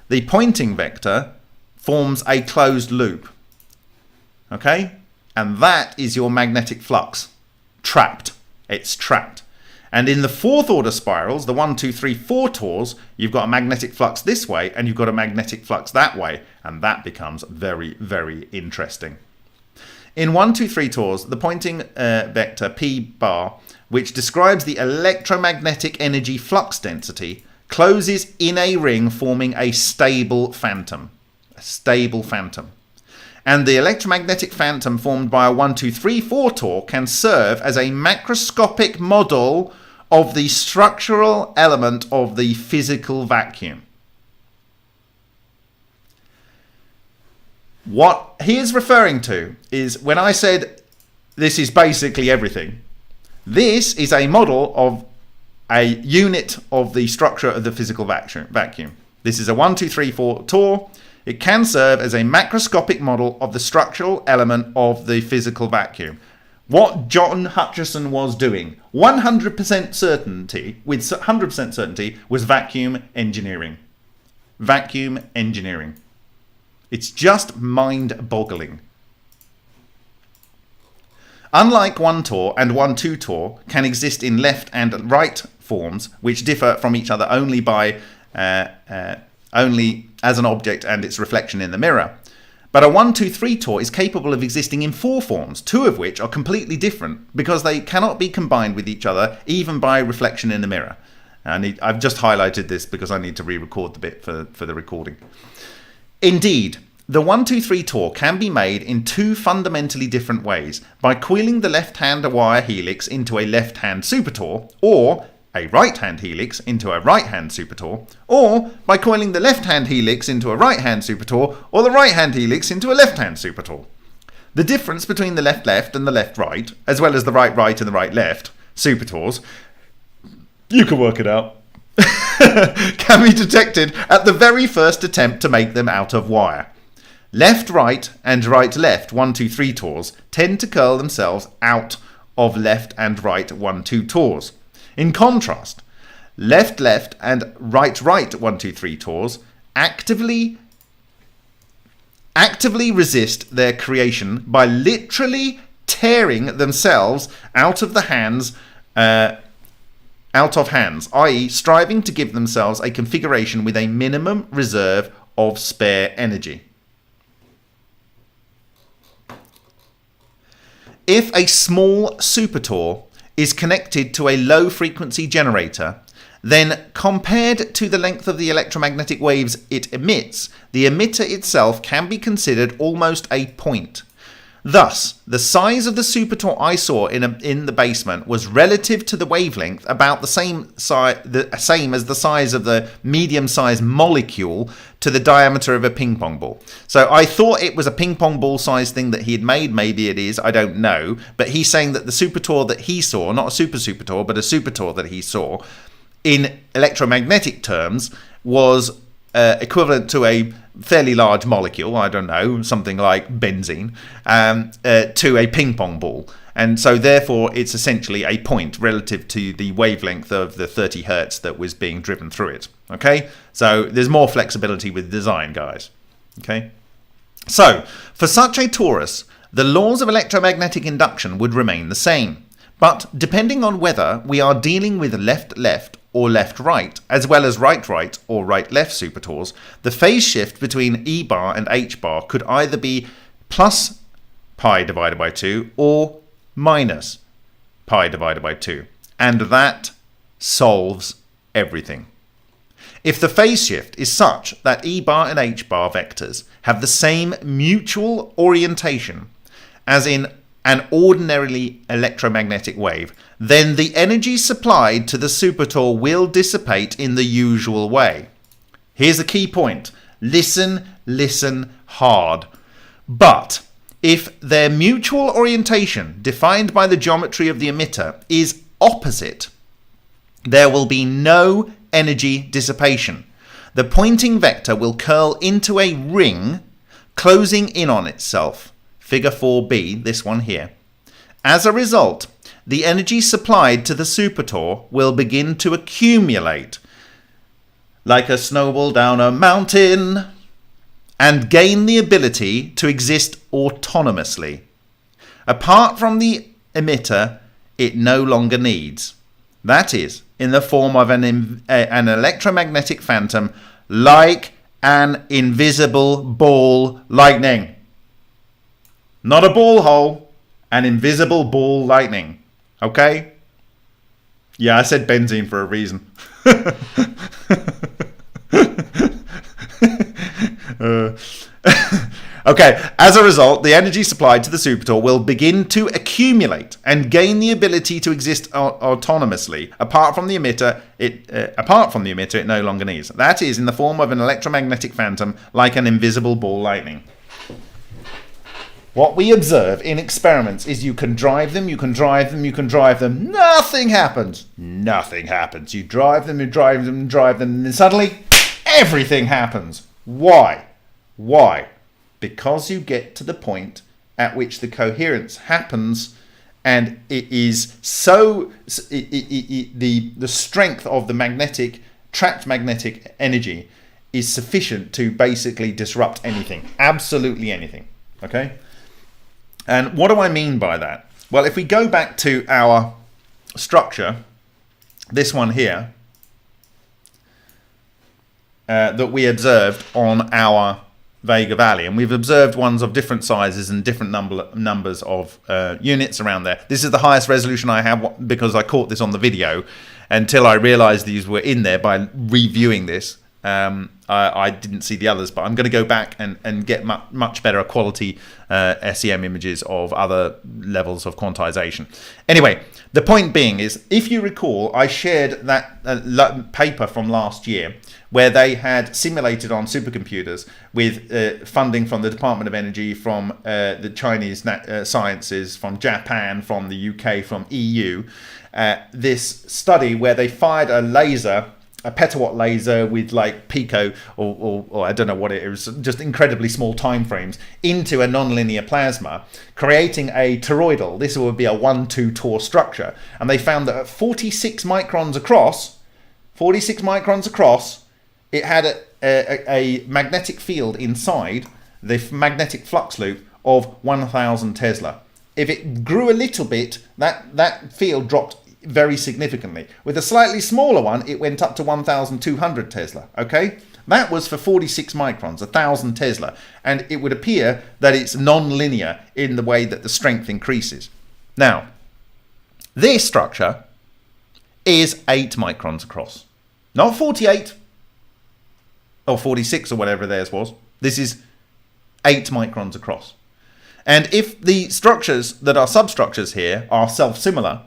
the pointing vector forms a closed loop. Okay? And that is your magnetic flux. Trapped. It's trapped. And in the fourth order spirals, the 1, 2, 3, 4 Tors, you've got a magnetic flux this way and you've got a magnetic flux that way. And that becomes very, very interesting. In 1, 2, 3 Tors, the pointing vector P bar, which describes the electromagnetic energy flux density, closes in a ring forming a stable phantom. A stable phantom. And the electromagnetic phantom formed by a 1, 2, 3, 4 Tor can serve as a macroscopic model of the structural element of the physical vacuum. What he is referring to is when I said this is basically everything. This is a model of a unit of the structure of the physical vacuum. This is a 1, 2, 3, 4 Tor. It can serve as a macroscopic model of the structural element of the physical vacuum. What John Hutchison was doing, 100% certainty, with 100% certainty, was vacuum engineering. Vacuum engineering. It's just mind-boggling. Unlike 1 Tor and 1, 2 Tor can exist in left and right forms, which differ from each other only by only as an object and its reflection in the mirror. But a 1, 2, 3 Tor is capable of existing in 4 forms, 2 of which are completely different because they cannot be combined with each other even by reflection in the mirror. I've just highlighted this because I need to re-record the bit for the recording. Indeed, the 1, 2, 3 Tor can be made in 2 fundamentally different ways, by coiling the left-hand wire helix into a left-hand super Tor, or a right-hand helix into a right-hand supertor, or by coiling the left-hand helix into a right-hand supertor, or the right-hand helix into a left-hand supertor. The difference between the left-left and the left-right, as well as the right-right and the right-left supertors, you can work it out, can be detected at the very first attempt to make them out of wire. Left-right and right-left 1-2-3 tors tend to curl themselves out of left and right 1-2 tors. In contrast, left-left and right-right 1-2-3 tors actively resist their creation by literally tearing themselves out of hands, i.e. striving to give themselves a configuration with a minimum reserve of spare energy. If a small supertor is connected to a low frequency generator, then compared to the length of the electromagnetic waves it emits, the emitter itself can be considered almost a point. Thus, the size of the supertor I saw in the basement was relative to the wavelength about the same as the size of the medium-sized molecule to the diameter of a ping pong ball. So I thought it was a ping pong ball size thing that he had made. Maybe it is, I don't know. But he's saying that the supertor that he saw, not a supertor, but a supertor that he saw, in electromagnetic terms, was equivalent to a fairly large molecule, I don't know, something like benzene, to a ping pong ball. And so therefore it's essentially a point relative to the wavelength of the 30 hertz that was being driven through it. Okay, so there's more flexibility with design, guys. Okay, so for such a torus, the laws of electromagnetic induction would remain the same. But depending on whether we are dealing with left-left or left-right, as well as right-right or right-left supertors, the phase shift between E bar and H bar could either be plus pi divided by 2 or minus pi divided by 2. And that solves everything. If the phase shift is such that E bar and H bar vectors have the same mutual orientation as in an ordinarily electromagnetic wave, then the energy supplied to the supertor will dissipate in the usual way. Here's a key point. Listen hard. But if their mutual orientation, defined by the geometry of the emitter, is opposite, there will be no energy dissipation. The pointing vector will curl into a ring, closing in on itself. Figure 4b, this one here. As a result, the energy supplied to the supertor will begin to accumulate like a snowball down a mountain and gain the ability to exist autonomously. Apart from the emitter it no longer needs. That is, in the form of an electromagnetic phantom like an invisible ball lightning. Not a ball hole, an invisible ball lightning. Okay? Yeah, I said benzene for a reason. Okay, as a result, the energy supplied to the supertor will begin to accumulate and gain the ability to exist autonomously. Apart from the emitter, it no longer needs. That is, in the form of an electromagnetic phantom like an invisible ball lightning. What we observe in experiments is you can drive them, you can drive them, you can drive them. Nothing happens. Nothing happens. You drive them, you drive them, drive them, and then suddenly everything happens. Why? Why? Because you get to the point at which the coherence happens, and it is so the strength of the trapped magnetic energy is sufficient to basically disrupt anything, absolutely anything. Okay? And what do I mean by that? Well, if we go back to our structure, this one here, that we observed on our Vega Valley, and we've observed ones of different sizes and different numbers of units around there. This is the highest resolution I have because I caught this on the video until I realized these were in there by reviewing this. I didn't see the others, but I'm going to go back and get much better quality SEM images of other levels of quantization. Anyway, the point being is, if you recall, I shared that paper from last year where they had simulated on supercomputers with funding from the Department of Energy, from the Chinese sciences, from Japan, from the UK, from EU, this study where they fired a laser, a petawatt laser with like pico or I don't know what it is, just incredibly small time frames, into a nonlinear plasma, creating a toroidal. This would be a 1-2 Tor structure, and they found that at 46 microns across, it had a magnetic field inside the magnetic flux loop of 1,000 Tesla. If it grew a little bit, that field dropped very significantly. With a slightly smaller one, it went up to 1,200 Tesla. Okay, that was for 46 microns, 1,000 Tesla, and it would appear that it's non-linear in the way that the strength increases. Now, this structure is 8 microns across, not 48 or 46 or whatever theirs was. This is 8 microns across. And if the structures that are substructures here are self-similar,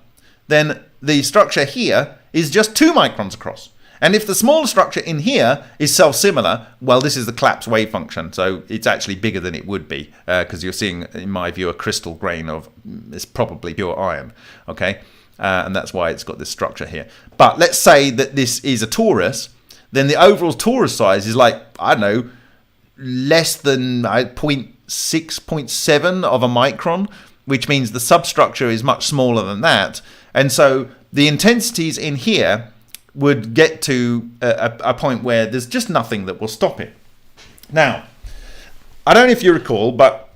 then the structure here is just 2 microns across. And if the smaller structure in here is self-similar, well, this is the collapse wave function, so it's actually bigger than it would be, because you're seeing, in my view, a crystal grain of, it's probably pure iron, okay? And that's why it's got this structure here. But let's say that this is a torus, then the overall torus size is like, I don't know, less than 0.6, 0.7 of a micron, which means the substructure is much smaller than that. And so the intensities in here would get to a point where there's just nothing that will stop it. Now, I don't know if you recall, but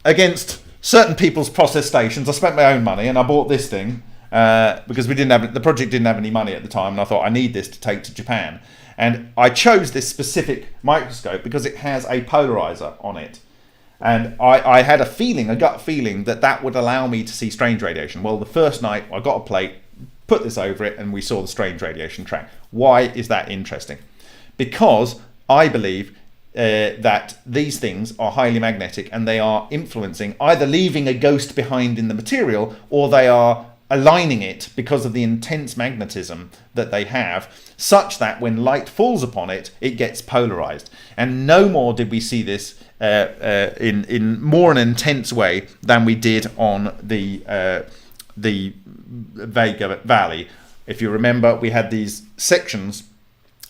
against certain people's process stations, I spent my own money and I bought this thing because the project didn't have any money at the time, and I thought I need this to take to Japan. And I chose this specific microscope because it has a polarizer on it. And I had a gut feeling that would allow me to see strange radiation. Well, the first night I got a plate, put this over it, and we saw the strange radiation track. Why is that interesting? Because I believe that these things are highly magnetic, and they are influencing, either leaving a ghost behind in the material, or they are aligning it because of the intense magnetism that they have, such that when light falls upon it, it gets polarized. And no more did we see this in more an intense way than we did on the Vega Valley. If you remember, we had these sections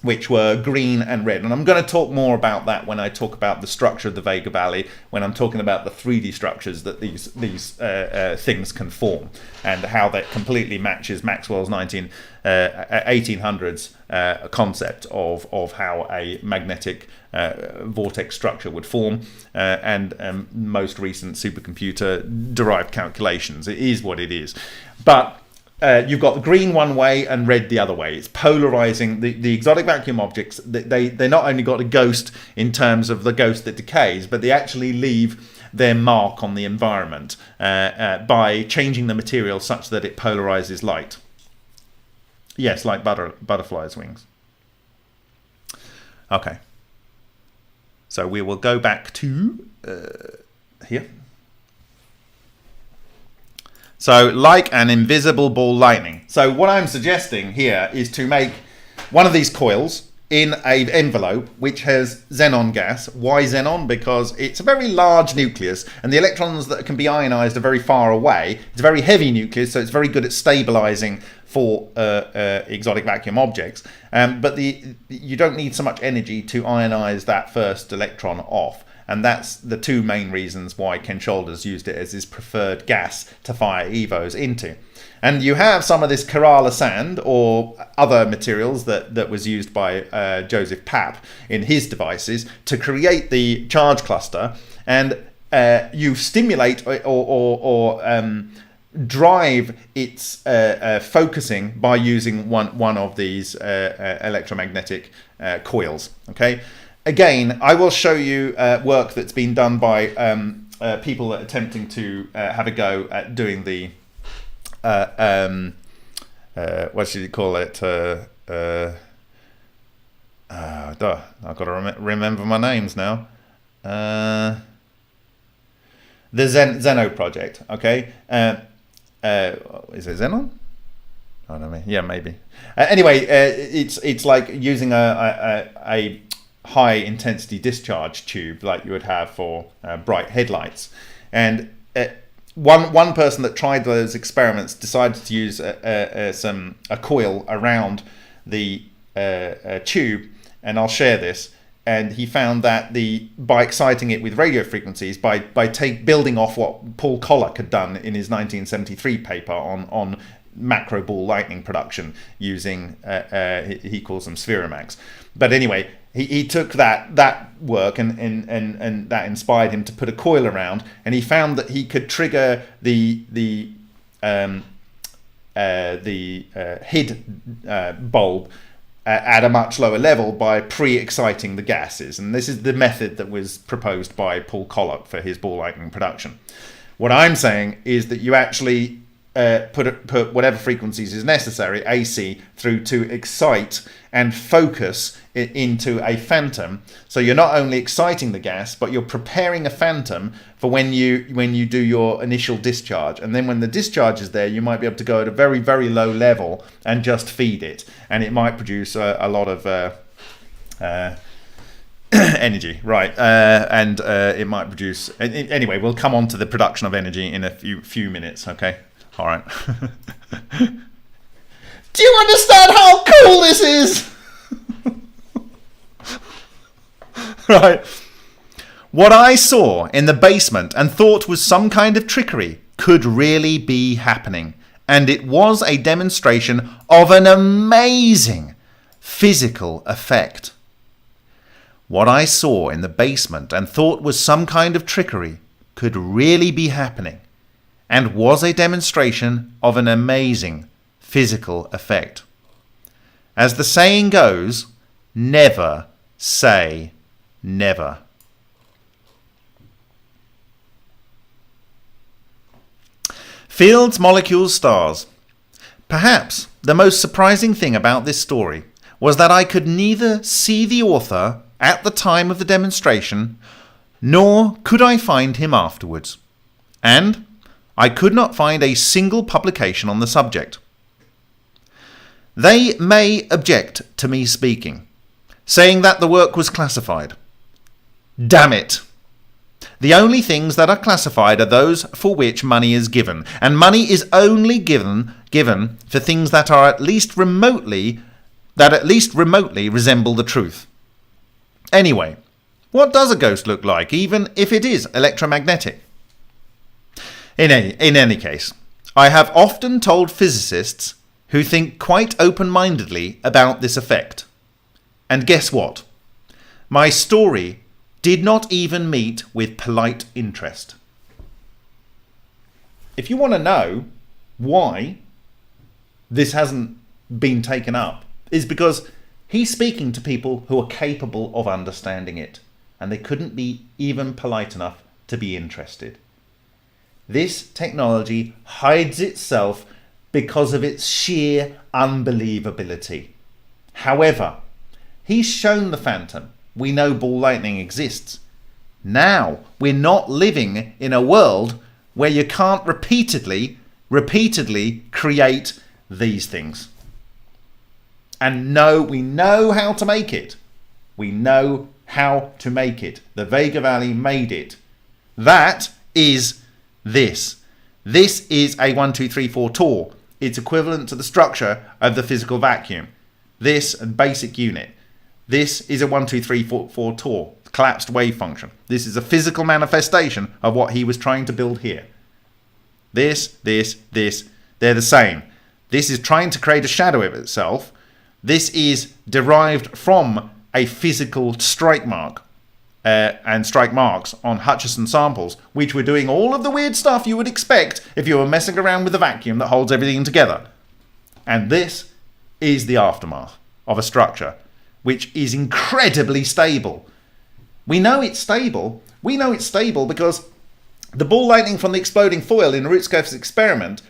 which were green and red, and I'm going to talk more about that when I talk about the structure of the Vega Valley, when I'm talking about the 3D structures that these things can form, and how that completely matches Maxwell's 1800s concept of how a magnetic vortex structure would form, and most recent supercomputer derived calculations. It is what it is. But you've got the green one way and red the other way. It's polarizing the exotic vacuum objects. They not only got a ghost in terms of the ghost that decays, but they actually leave their mark on the environment by changing the material such that it polarizes light. Yes, like butterflies' wings. Okay. So we will go back to here. So, like an invisible ball lightning. So what I'm suggesting here is to make one of these coils in an envelope which has xenon gas. Why xenon? Because it's a very large nucleus, and the electrons that can be ionized are very far away. It's a very heavy nucleus, so it's very good at stabilizing for exotic vacuum objects. But you don't need so much energy to ionize that first electron off. And that's the two main reasons why Ken Shoulders used it as his preferred gas to fire Evos into. And you have some of this Kerala sand or other materials that was used by Joseph Papp in his devices to create the charge cluster. And you stimulate or drive its focusing by using one of these electromagnetic coils. Okay. Again, I will show you work that's been done by people that are attempting to have a go at doing the what should you call it? I've got to remember my names now. The Zeno project, okay? Is it Xenon? I don't know. Yeah, maybe. Anyway, it's like using a high intensity discharge tube like you would have for bright headlights. And one person that tried those experiments decided to use a coil around the tube, and I'll share this. And he found that by exciting it with radio frequencies, by building off what Paul Collock had done in his 1973 paper on macro ball lightning production using he calls them spheromags. But anyway, he took that work and that inspired him to put a coil around, and he found that he could trigger the HID bulb at a much lower level by pre-exciting the gases. And this is the method that was proposed by Paul Collock for his ball lightning production. What I'm saying is that you actually put whatever frequencies is necessary, AC, through to excite and focus it into a phantom. So you're not only exciting the gas, but you're preparing a phantom for when you do your initial discharge. And then when the discharge is there, you might be able to go at a very, very low level and just feed it. And it might produce a lot of energy, right? And it might produce... Anyway, we'll come on to the production of energy in a few minutes, okay? All right. Do you understand how cool this is? Right. What I saw in the basement and thought was some kind of trickery could really be happening. And it was a demonstration of an amazing physical effect. What I saw in the basement and thought was some kind of trickery could really be happening, and was a demonstration of an amazing physical effect. As the saying goes, never say never. Fields, molecules, stars. Perhaps the most surprising thing about this story was that I could neither see the author at the time of the demonstration, nor could I find him afterwards. And I could not find a single publication on the subject. They may object to me speaking, saying that the work was classified. Damn it! The only things that are classified are those for which money is given, and money is only given for things that are at least remotely resemble the truth. Anyway, what does a ghost look like, even if it is electromagnetic? In any case, I have often told physicists who think quite open-mindedly about this effect. And guess what? My story did not even meet with polite interest. If you want to know why this hasn't been taken up, is because he's speaking to people who are capable of understanding it, and they couldn't be even polite enough to be interested. This technology hides itself because of its sheer unbelievability. However, he's shown the phantom. We know ball lightning exists. Now, we're not living in a world where you can't repeatedly create these things. And we know how to make it. We know how to make it. The Vega Valley made it. That is this. This is a 1, 2, 3, 4 torr. It's equivalent to the structure of the physical vacuum. This basic unit. This is a 1, 2, 3, 4 torr, collapsed wave function. This is a physical manifestation of what he was trying to build here. This, they're the same. This is trying to create a shadow of itself. This is derived from a physical strike mark and strike marks on Hutchison samples, which were doing all of the weird stuff you would expect if you were messing around with a vacuum that holds everything together. And this is the aftermath of a structure which is incredibly stable. We know it's stable. We know it's stable because the ball lightning from the exploding foil in Rutskoff's experiment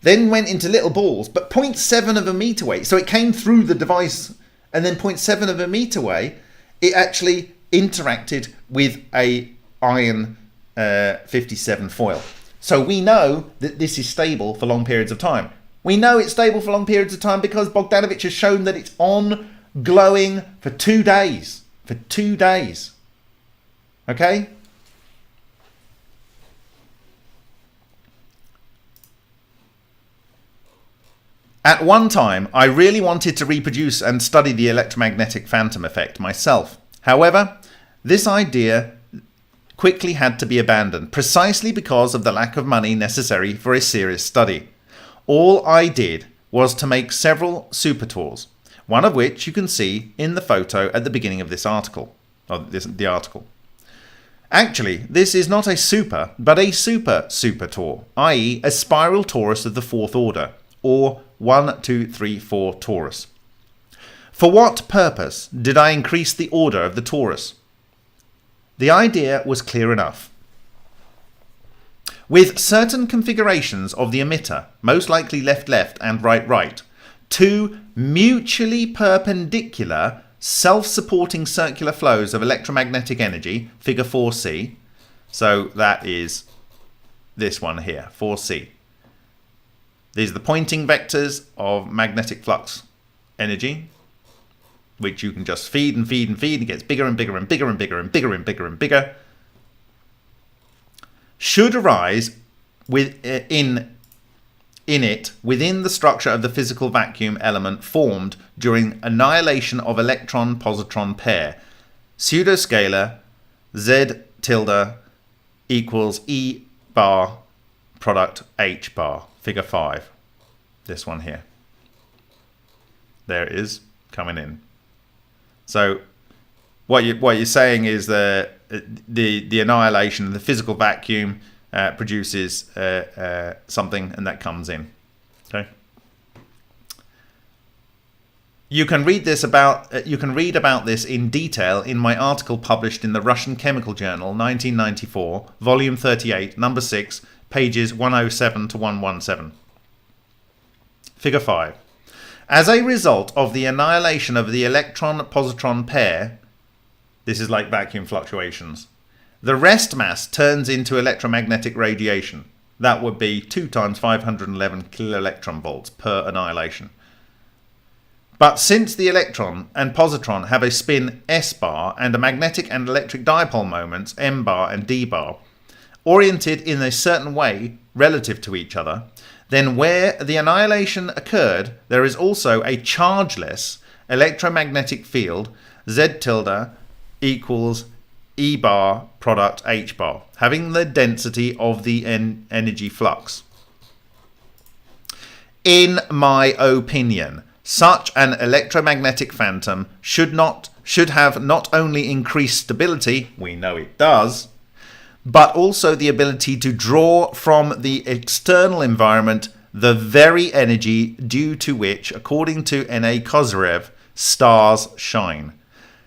then went into little balls, but 0.7 of a meter weight. So it came through the device and then 0.7 of a meter away, it actually interacted with a iron 57 foil. So we know that this is stable for long periods of time. We know it's stable for long periods of time because Bogdanovich has shown that it's on glowing for 2 days. For 2 days. Okay? At one time, I really wanted to reproduce and study the electromagnetic phantom effect myself. However, this idea quickly had to be abandoned, precisely because of the lack of money necessary for a serious study. All I did was to make several super tours, one of which you can see in the photo at the beginning of this article. The article. Actually, this is not a super, but a super tour, i.e. a spiral torus of the fourth order, or 1, 2, 3, 4 torus. For what purpose did I increase the order of the torus? The idea was clear enough. With certain configurations of the emitter, most likely left-left and right-right, two mutually perpendicular self-supporting circular flows of electromagnetic energy, figure 4c, so that is this one here, 4c. These are the pointing vectors of magnetic flux energy, which you can just feed and feed and feed. It gets bigger and bigger and bigger and bigger and bigger and bigger and bigger. Should arise within the structure of the physical vacuum element formed during annihilation of electron-positron pair. Pseudoscalar Z tilde equals E bar product H bar. Figure 5. This one here. There it is, coming in. So what you're saying is the annihilation of the physical vacuum produces something, and that comes in. Okay. You can read about this in detail in my article published in the Russian Chemical Journal, 1994, volume 38, number 6, pages 107 to 117. Figure 5. As a result of the annihilation of the electron-positron pair, this is like vacuum fluctuations, the rest mass turns into electromagnetic radiation. That would be 2 times 511 kiloelectron volts per annihilation. But since the electron and positron have a spin s bar and a magnetic and electric dipole moments m bar and d bar, oriented in a certain way relative to each other, then where the annihilation occurred, there is also a chargeless electromagnetic field Z tilde equals E bar product H bar, having the density of the energy flux. In my opinion, such an electromagnetic phantom should have not only increased stability, we know it does, but also the ability to draw from the external environment the very energy due to which, according to N.A. Kozyrev, stars shine.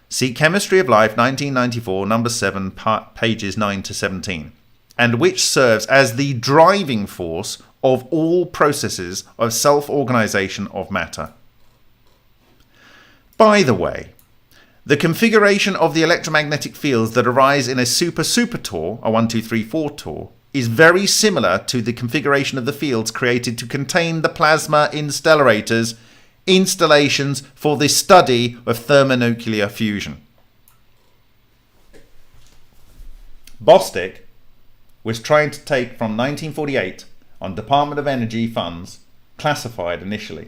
See Chemistry of Life, 1994, number 7, pages 9 to 17, and which serves as the driving force of all processes of self-organization of matter. By the way, the configuration of the electromagnetic fields that arise in a super-super-tor, a 1, 2, 3, 4 tor, is very similar to the configuration of the fields created to contain the plasma installations for the study of thermonuclear fusion. Bostic was trying to take from 1948 on Department of Energy funds, classified initially,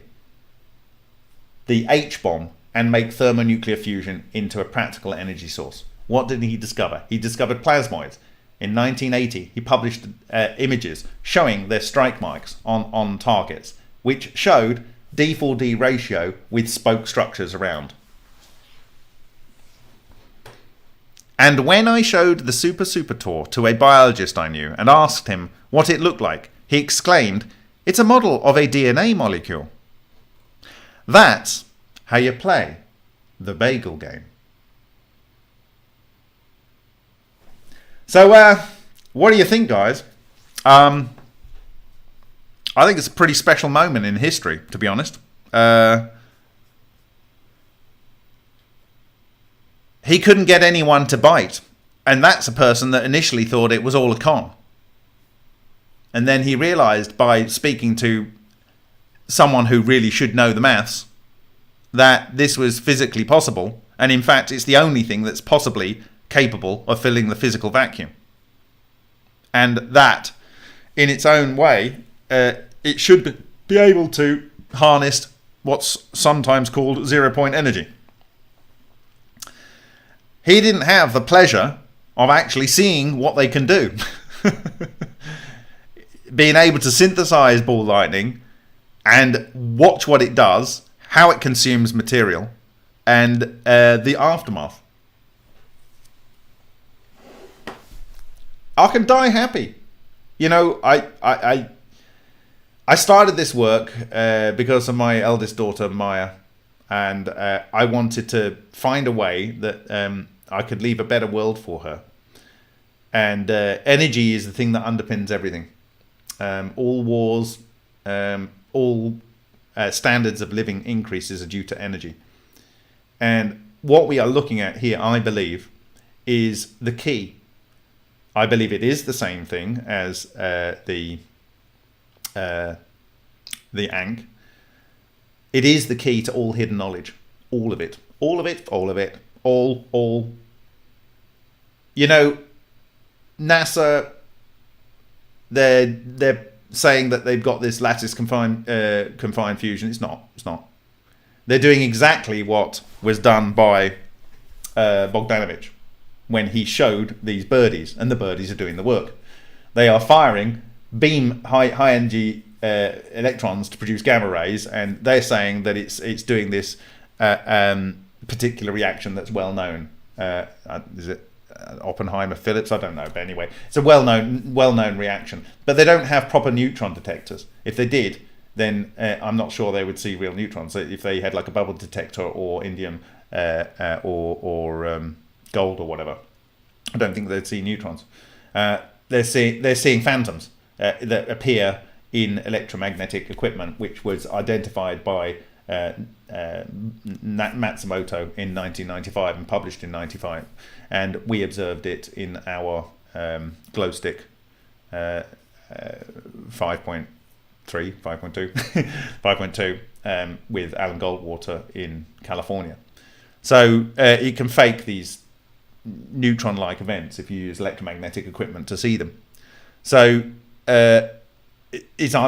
the H-bomb and make thermonuclear fusion into a practical energy source. What did he discover? He discovered plasmoids. In 1980, he published images showing their strike marks on targets, which showed D4D ratio with spoke structures around. And when I showed the super tor to a biologist I knew and asked him what it looked like, he exclaimed, "It's a model of a DNA molecule." That's how you play the Bagel Game. So, what do you think, guys? I think it's a pretty special moment in history, to be honest. he couldn't get anyone to bite. And that's a person that initially thought it was all a con. And then he realized by speaking to someone who really should know the maths that this was physically possible. And in fact, it's the only thing that's possibly capable of filling the physical vacuum. And that, in its own way, it should be able to harness what's sometimes called zero-point energy. He didn't have the pleasure of actually seeing what they can do. Being able to synthesize ball lightning and watch what it does, how it consumes material, and the aftermath. I can die happy. You know, I started this work because of my eldest daughter, Maya, and I wanted to find a way that I could leave a better world for her. And energy is the thing that underpins everything. All wars, all standards of living increases are due to energy. And what we are looking at here, I believe, is the key. I believe it is the same thing as the Ankh. It is the key to all hidden knowledge. All of it. All of it. All of it. All. You know, NASA, they're saying that they've got this lattice confined fusion. It's not. They're doing exactly what was done by Bogdanovich when he showed these birdies, and the birdies are doing the work. They are firing high energy electrons to produce gamma rays, and they're saying that it's doing this particular reaction that's well known. Is it Oppenheimer Phillips? I don't know, but anyway, it's a well-known reaction. But they don't have proper neutron detectors. If they did, then I'm not sure they would see real neutrons. If they had like a bubble detector or indium or gold or whatever, I don't think they'd see neutrons. They're seeing phantoms that appear in electromagnetic equipment, which was identified by Matsumoto in 1995 and published in 95, and we observed it in our glow stick 5.3, 5.2, 5.2 with Alan Goldwater in California. So it can fake these neutron-like events if you use electromagnetic equipment to see them. So I'm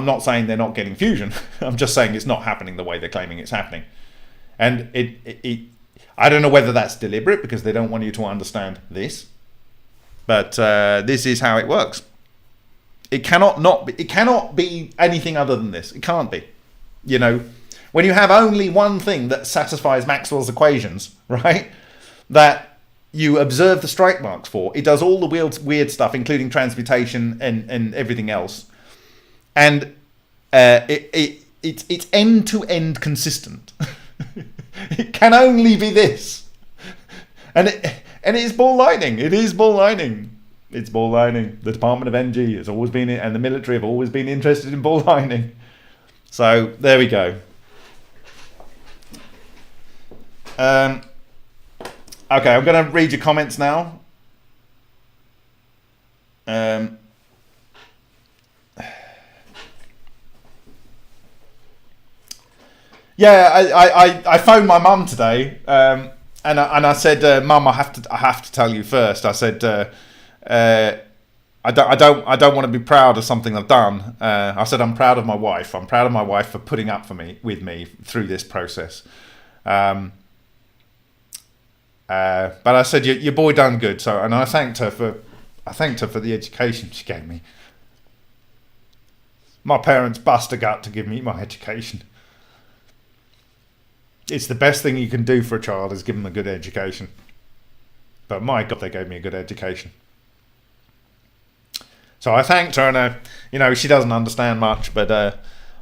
not saying they're not getting fusion. I'm just saying it's not happening the way they're claiming it's happening. And I don't know whether that's deliberate because they don't want you to understand this, but this is how it works. It cannot be anything other than this. It can't be. You know, when you have only one thing that satisfies Maxwell's equations, right? That you observe the strike marks for. It does all the weird stuff, including transmutation and everything else. And it's end-to-end consistent. It can only be this. And it is ball lightning. It is ball lightning. It's ball lightning. The Department of Energy has always been, and the military have always been interested in ball lightning. So there we go. Okay, I'm going to read your comments now. Yeah, I phoned my mum today, and I said, Mum, I have to tell you first. I said, I don't want to be proud of something I've done. I said I'm proud of my wife. I'm proud of my wife for putting up with me through this process. But I said your boy done good. So, and I thanked her for the education she gave me. My parents bust a gut to give me my education. It's the best thing you can do for a child is give them a good education. But my God, they gave me a good education. So I thanked her, and she doesn't understand much, but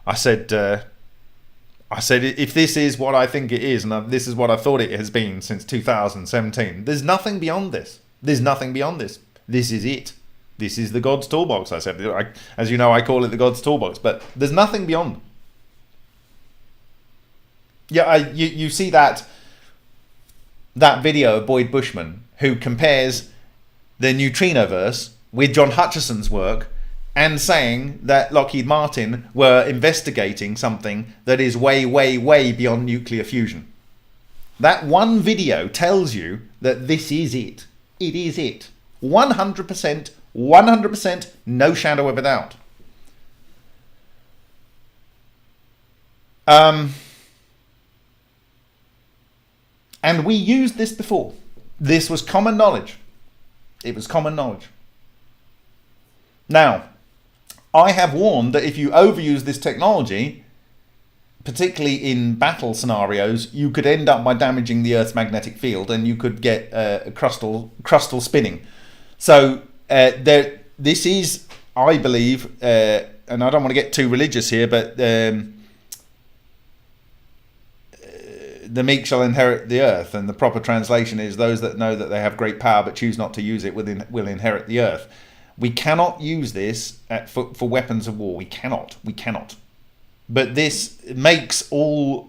I said, if this is what I think it is, and this is what I thought it has been since 2017, there's nothing beyond this. There's nothing beyond this. This is it. This is the God's toolbox. I said, as you know, I call it the God's toolbox, but there's nothing beyond. Yeah, you see that that video of Boyd Bushman, who compares the neutrinoverse with John Hutchison's work and saying that Lockheed Martin were investigating something that is way, way, way beyond nuclear fusion. That one video tells you that this is it. It is it. 100%, 100%, no shadow of a doubt. And we used this before. This was common knowledge. It was common knowledge. Now, I have warned that if you overuse this technology, particularly in battle scenarios, you could end up by damaging the Earth's magnetic field, and you could get a crustal spinning. So this is, I believe, and I don't want to get too religious here, but the meek shall inherit the earth, and the proper translation is those that know that they have great power but choose not to use it will inherit the earth. We cannot use this for weapons of war. We cannot. But this makes all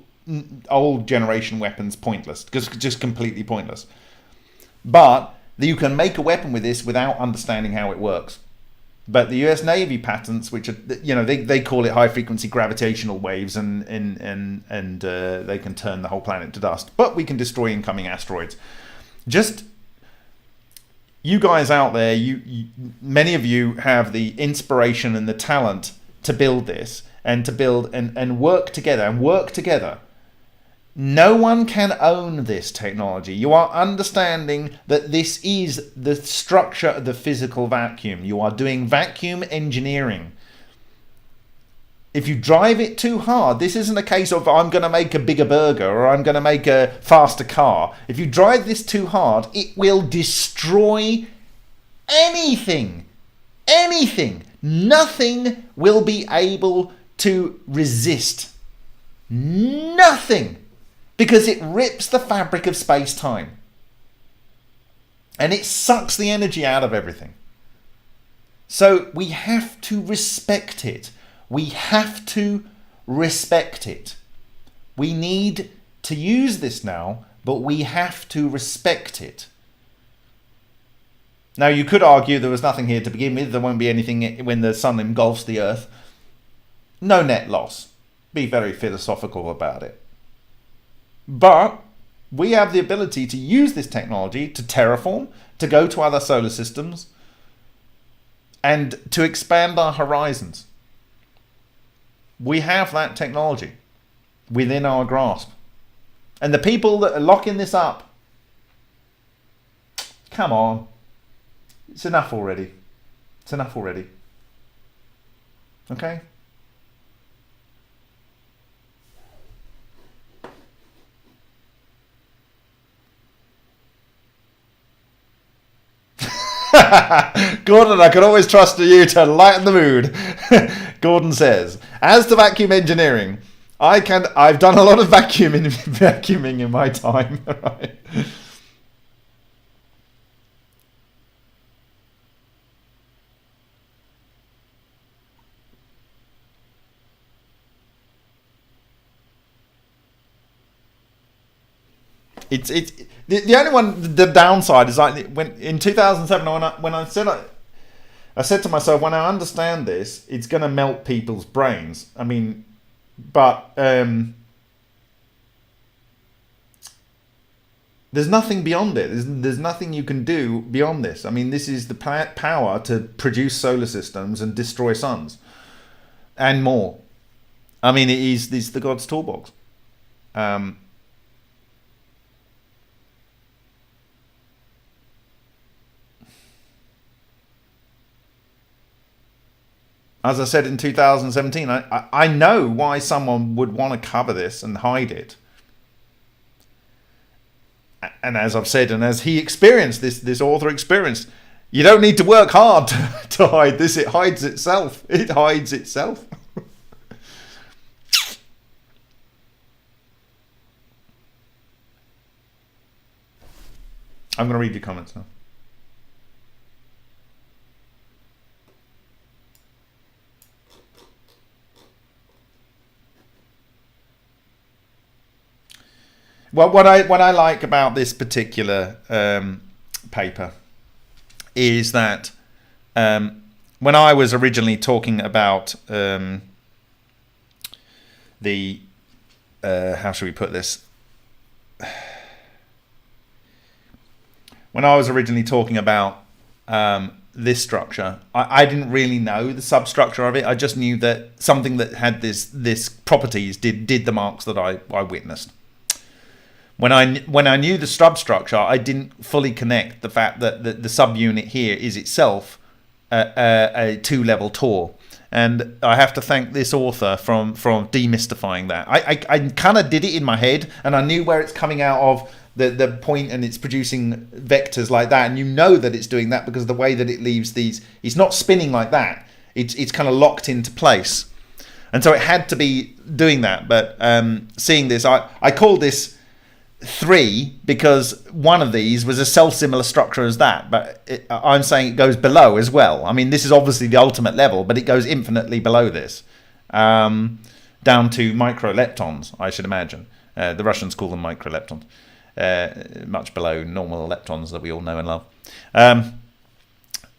old generation weapons pointless, just completely pointless. But you can make a weapon with this without understanding how it works. But the US Navy patents, which are, they call it high frequency gravitational waves, and they can turn the whole planet to dust. But we can destroy incoming asteroids. Just you guys out there, many of you have the inspiration and the talent to build this, and to build and work together. No one can own this technology. You are understanding that this is the structure of the physical vacuum. You are doing vacuum engineering. If you drive it too hard, this isn't a case of I'm going to make a bigger burger or I'm going to make a faster car. If you drive this too hard, it will destroy anything. Anything. Nothing will be able to resist. Nothing. Because it rips the fabric of space-time. And it sucks the energy out of everything. So we have to respect it. We have to respect it. We need to use this now, but we have to respect it. Now, you could argue there was nothing here to begin with. There won't be anything when the sun engulfs the Earth. No net loss. Be very philosophical about it. But we have the ability to use this technology to terraform, to go to other solar systems, and to expand our horizons. We have that technology within our grasp. And the people that are locking this up, come on. It's enough already. It's enough already. Okay? Gordon, I can always trust you to lighten the mood. Gordon says, as to vacuum engineering, I've done a lot of vacuuming in my time. Right? It's the only one. The downside is like when in 2007 when I said to myself, when I understand this, it's going to melt people's brains. I mean, but there's nothing beyond it. There's nothing you can do beyond this. I mean, this is the power to produce solar systems and destroy suns and more. I mean, it's the God's toolbox. As I said in 2017, I know why someone would want to cover this and hide it. And as I've said, and as he experienced, this author experienced, you don't need to work hard to hide this. It hides itself. It hides itself. I'm going to read your comments now. Well, what I like about this particular paper is that when I was originally talking about the how should we put this? When I was originally talking about this structure, I didn't really know the substructure of it. I just knew that something that had this properties did the marks that I witnessed. When I knew the substructure, I didn't fully connect the fact that the subunit here is itself a 2-level Tor. And I have to thank this author from demystifying that. I kind of did it in my head, and I knew where it's coming out of the point, and it's producing vectors like that. And you know that it's doing that because of the way that it leaves these. It's not spinning like that. It's kind of locked into place. And so it had to be doing that. But seeing this, I call this 3 because one of these was a cell-similar structure as that, but I'm saying it goes below as well. I mean, this is obviously the ultimate level, but it goes infinitely below this, down to microleptons, I should imagine. The Russians call them microleptons, much below normal leptons that we all know and love.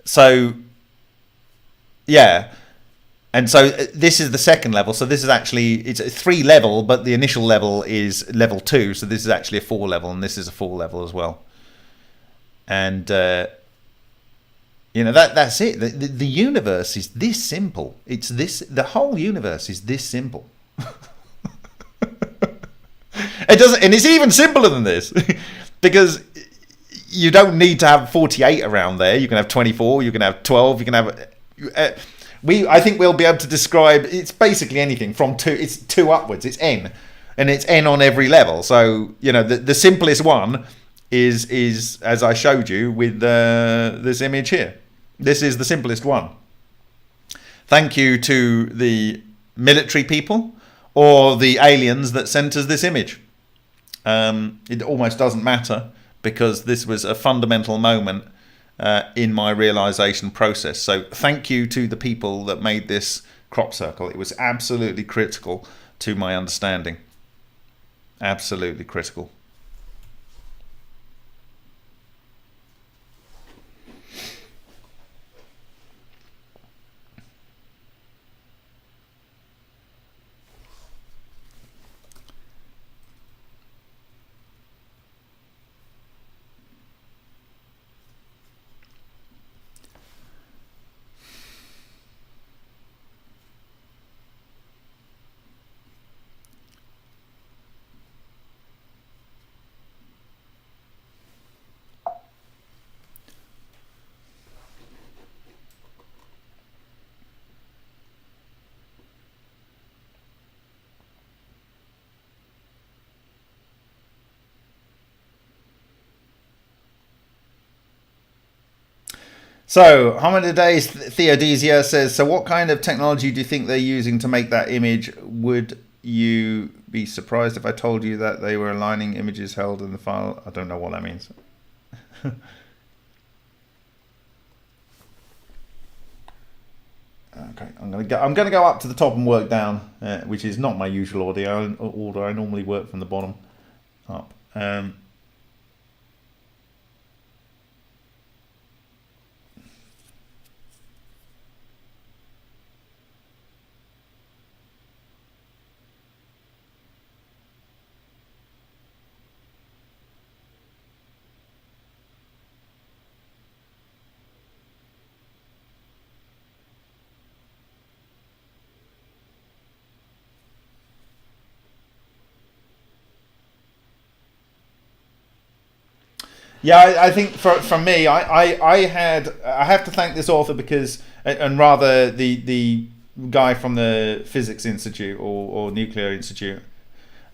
So, yeah. And so this is the second level. So this is actually, it's a 3 level, but the initial level is level 2. So this is actually a 4 level, and this is a 4 level as well. And, you know, that's it. The universe is this simple. It's this, the whole universe is this simple. It doesn't, and it's even simpler than this because you don't need to have 48 around there. You can have 24, you can have 12, you can have, I think we'll be able to describe, it's basically anything from 2, it's 2 upwards, it's n, and it's n on every level. So, you know, the simplest one is as I showed you with this image here. This is the simplest one. Thank you to the military people or the aliens that sent us this image. It almost doesn't matter because this was a fundamental moment in my realization process. So thank you to the people that made this crop circle. It was absolutely critical to my understanding. Absolutely critical. So, Hamid Theodesia says, so what kind of technology do you think they're using to make that image? Would you be surprised if I told you that they were aligning images held in the file? I don't know what that means. Okay, I'm gonna go up to the top and work down, which is not my usual order. I normally work from the bottom up. Yeah, I think for me, I have to thank this author because, and rather the guy from the Physics Institute or Nuclear Institute.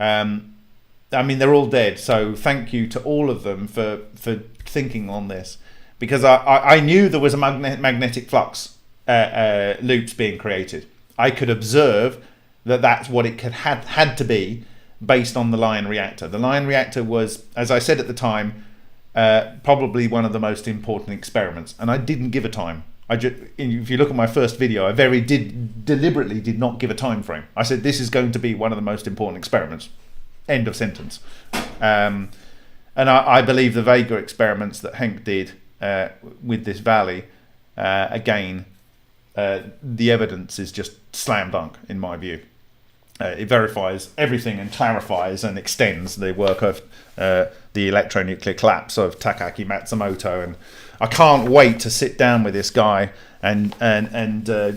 I mean, they're all dead, so thank you to all of them for thinking on this, because I knew there was a magnetic flux loops being created. I could observe that that's what it had to be based on the Lion reactor. The Lion reactor was, as I said at the time, probably one of the most important experiments, and I didn't give a time. If you look at my first video, I deliberately did not give a time frame. I said this is going to be one of the most important experiments. End of sentence. And I believe the Vega experiments that Henk did with this valley, again, the evidence is just slam dunk in my view. It verifies everything and clarifies and extends the work of the electronuclear collapse of Takaaki Matsumoto, and I can't wait to sit down with this guy and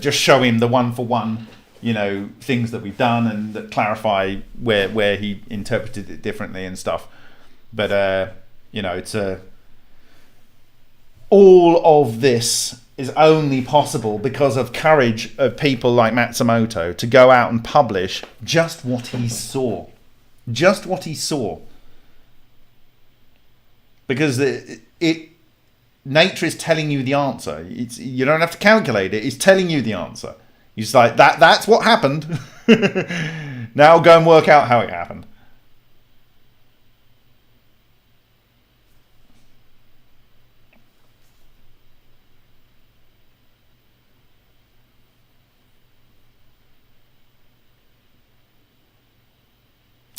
just show him the one-for-one, you know, things that we've done and that clarify where he interpreted it differently and stuff. But you know, it's all of this is only possible because of courage of people like Matsumoto to go out and publish just what he saw. Just what he saw. Because nature is telling you the answer. You don't have to calculate it. It's telling you the answer. It's like, that's what happened. Now go and work out how it happened.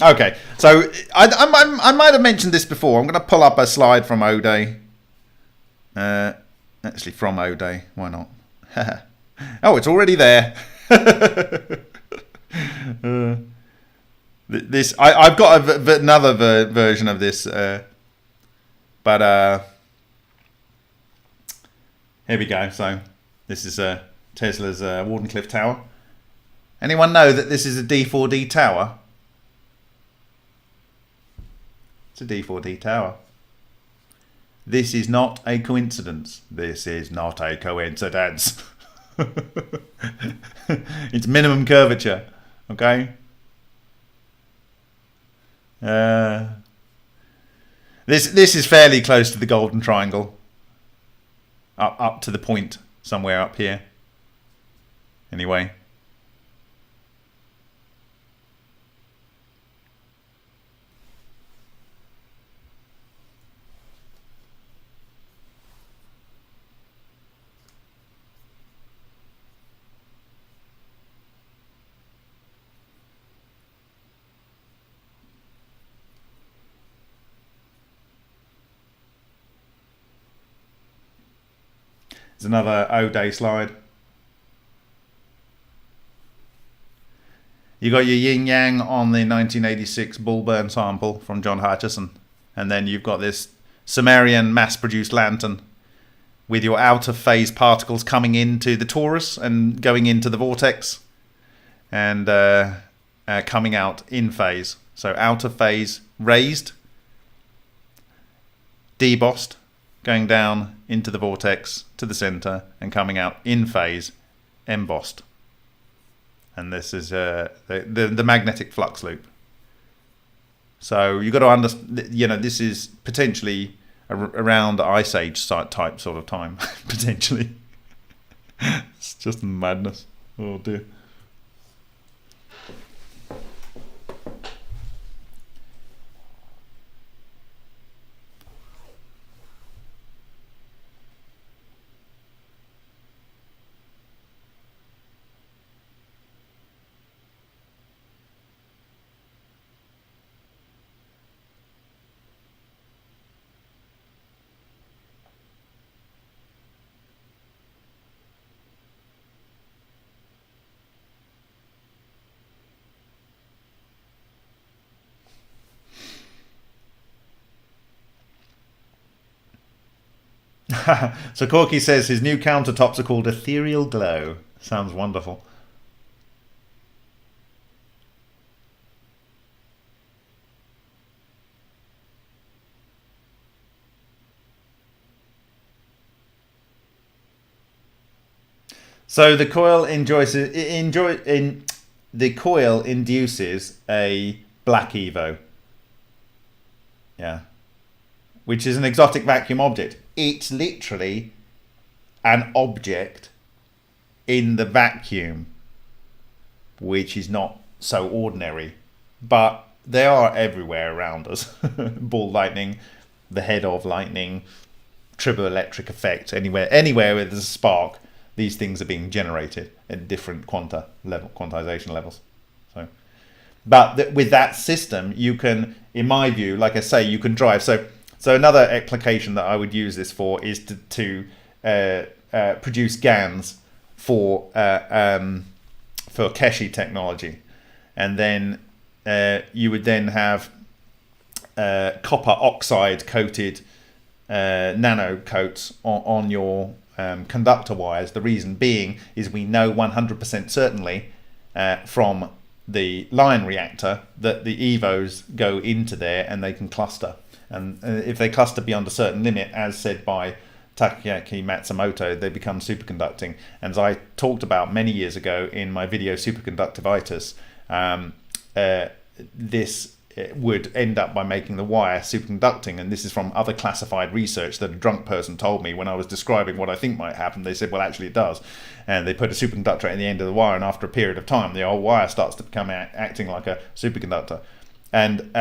Okay, so I might have mentioned this before. I'm going to pull up a slide from O-Day. Actually, from O-Day. Why not? Oh, it's already there. This I've got another version of this, but here we go. So this is Tesla's Wardenclyffe Tower. Anyone know that this is a D4D tower? It's a D4D tower. This is not a coincidence. This is not a coincidence. It's minimum curvature. Okay. This is fairly close to the Golden Triangle. Up to the point somewhere up here. Anyway. There's another O-Day slide. You got your yin yang on the 1986 Bullburn sample from John Hutchison, and then you've got this Sumerian mass-produced lantern with your out-of-phase particles coming into the torus and going into the vortex, and coming out in phase. So out of phase, raised, debossed, going down into the vortex to the center and coming out in phase, embossed. And this is the magnetic flux loop. So you've got to understand, you know, this is potentially around Ice Age type sort of time, potentially. It's just madness. Oh dear. So Corky says his new countertops are called Ethereal Glow. Sounds wonderful. So the coil induces a black Evo. Yeah. Which is an exotic vacuum object. It's literally an object in the vacuum, which is not so ordinary, but they are everywhere around us. Ball lightning, the head of lightning, triboelectric effect, anywhere where there's a spark, these things are being generated at different quantization levels. So But with that system, you can, in my view, like I say, you can drive. So another application that I would use this for is to produce GANs for Keshi technology, and then you would then have copper oxide coated nano coats on your conductor wires. The reason being is we know 100% certainly from the line reactor that the Evos go into there and they can cluster. And if they cluster beyond a certain limit, as said by Takaaki Matsumoto, they become superconducting. And as I talked about many years ago in my video Superconductivitis, this would end up by making the wire superconducting. And this is from other classified research that a drunk person told me when I was describing what I think might happen. They said, well, actually it does. And they put a superconductor at the end of the wire, and after a period of time, the whole wire starts to become acting like a superconductor. And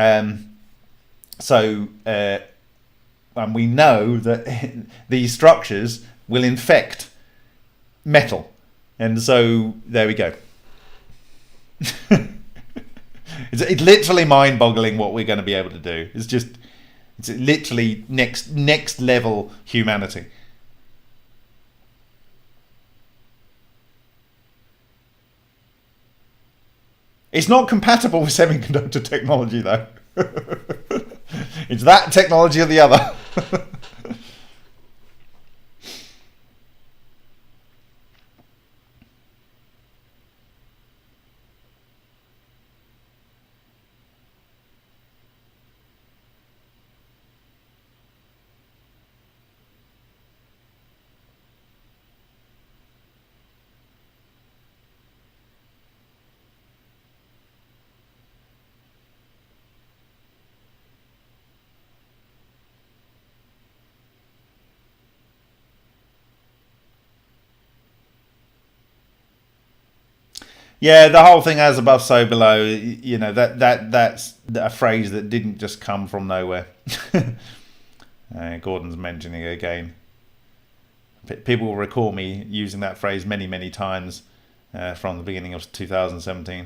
and we know that these structures will infect metal. And so there we go. It's literally mind-boggling what we're going to be able to do. It's literally next level humanity. It's not compatible with semiconductor technology, though. It's that technology or the other. Yeah, the whole thing as above, so below. You know, that's a phrase that didn't just come from nowhere. Gordon's mentioning it again. People will recall me using that phrase many times from the beginning of 2017.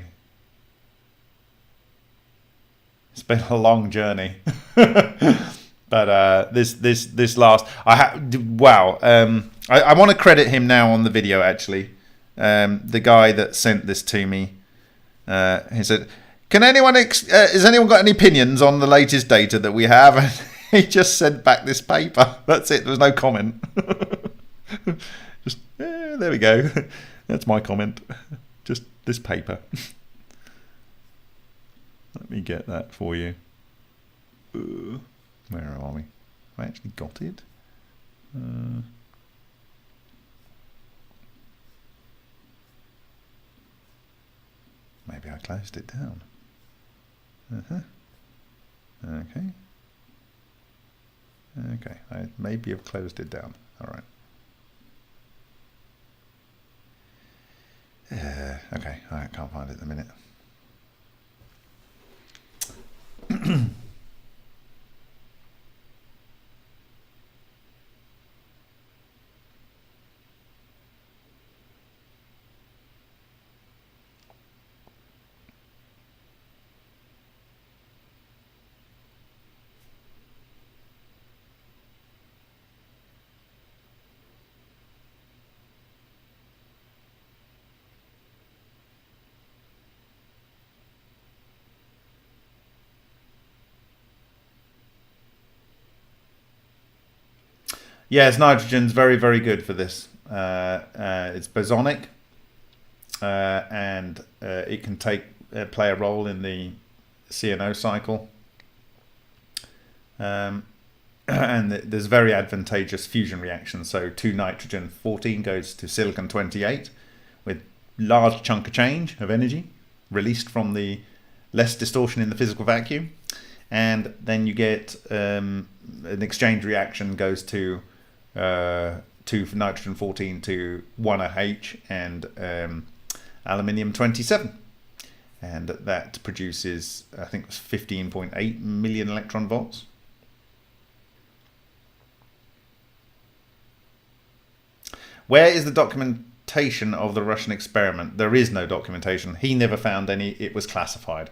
It's been a long journey, but this last, wow. I want to credit him now on the video actually. The guy that sent this to me, he said, "Can anyone has anyone got any opinions on the latest data that we have?" And he just sent back this paper. That's it. There was no comment. Just there we go. That's my comment. Just this paper. Let me get that for you. Where are we? Have I actually got it? Maybe I closed it down. Okay. Okay, I maybe have closed it down. All right. Okay, I can't find it at the minute. Yes, nitrogen's very good for this. It's bosonic, and it can play a role in the CNO cycle. And there's very advantageous fusion reactions. So 2 nitrogen 14 goes to silicon 28 with large chunk of change of energy released from the less distortion in the physical vacuum. And then you get an exchange reaction goes to 2 nitrogen 14 to 1H and aluminium 27, and that produces, I think it was 15.8 million electron volts. Where is the documentation of the Russian experiment? There is no documentation. He never found any. It was classified.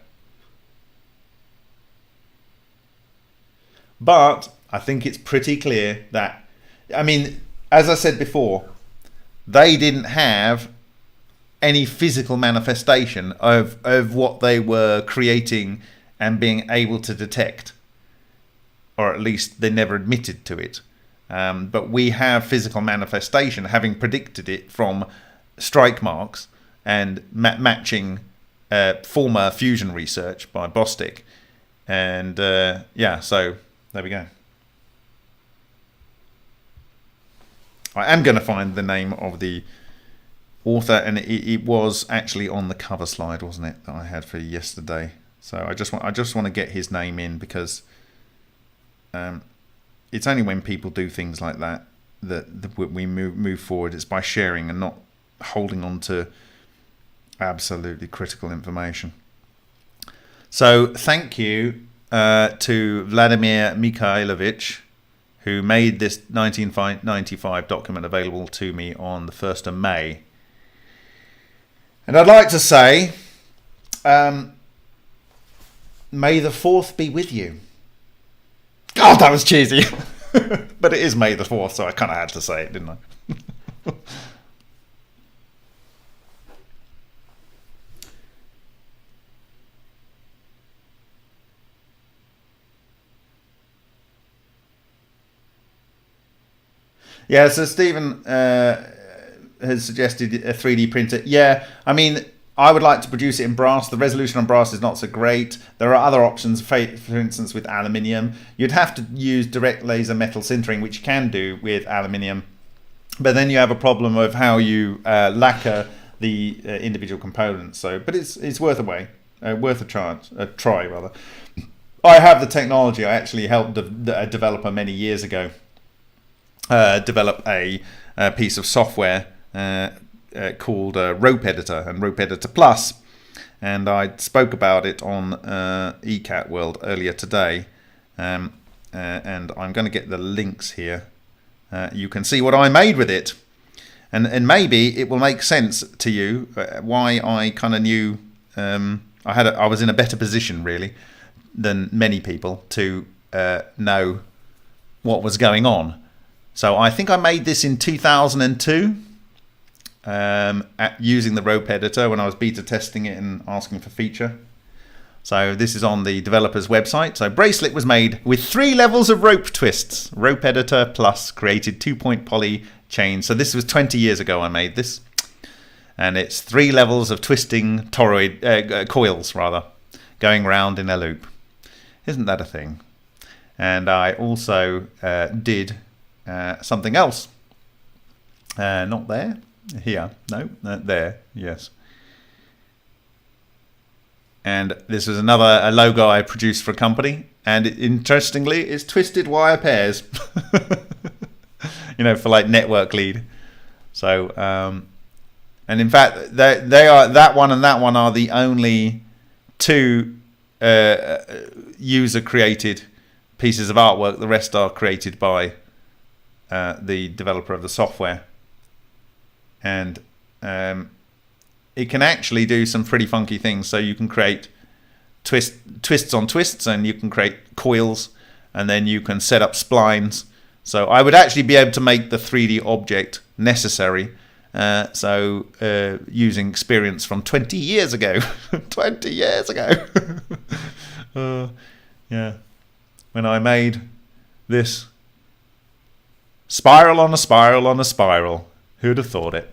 But I think it's pretty clear that, I mean, as I said before, they didn't have any physical manifestation of what they were creating and being able to detect, or at least they never admitted to it. But we have physical manifestation, having predicted it from strike marks and matching former fusion research by Bostic. And yeah, so there we go. I am going to find the name of the author, and it was actually on the cover slide, wasn't it, that I had for yesterday. So I just want to get his name in, because it's only when people do things like that that we move forward. It's by sharing and not holding on to absolutely critical information. So thank you to Vladimir Mikhailovich, who made this 1995 document available to me on the 1st of May. And I'd like to say, may the 4th be with you. God, that was cheesy. But it is May the 4th, so I kind of had to say it, didn't I? Yeah, so Stephen has suggested a 3D printer. Yeah, I mean, I would like to produce it in brass. The resolution on brass is not so great. There are other options, for instance, with aluminium. You'd have to use direct laser metal sintering, which you can do with aluminium. But then you have a problem of how you lacquer the individual components. So, but it's worth a try rather. I have the technology. I actually helped a developer many years ago develop a piece of software called Rope Editor and Rope Editor Plus, and I spoke about it on ECAT World earlier today, and I'm going to get the links here. You can see what I made with it, and maybe it will make sense to you why I kind of knew I was in a better position really than many people to know what was going on. So I think I made this in 2002 using the Rope Editor when I was beta testing it and asking for feature. So this is on the developer's website. So bracelet was made with 3 levels of rope twists. Rope Editor Plus created 2-point poly chains. So this was 20 years ago I made this. And it's 3 levels of twisting coils rather, going round in a loop. Isn't that a thing? And I also did something else. Not there. Here. No. There. Yes. And this was a logo I produced for a company. And interestingly, it's twisted wire pairs. For like network lead. So, and in fact, they are, that one and that one are the only 2 user-created pieces of artwork. The rest are created by the developer of the software, and it can actually do some pretty funky things. So you can create twists on twists, and you can create coils, and then you can set up splines. So I would actually be able to make the 3D object necessary. Using experience from 20 years ago. 20 years ago. Yeah. When I made this spiral on a spiral on a spiral. Who'd have thought it?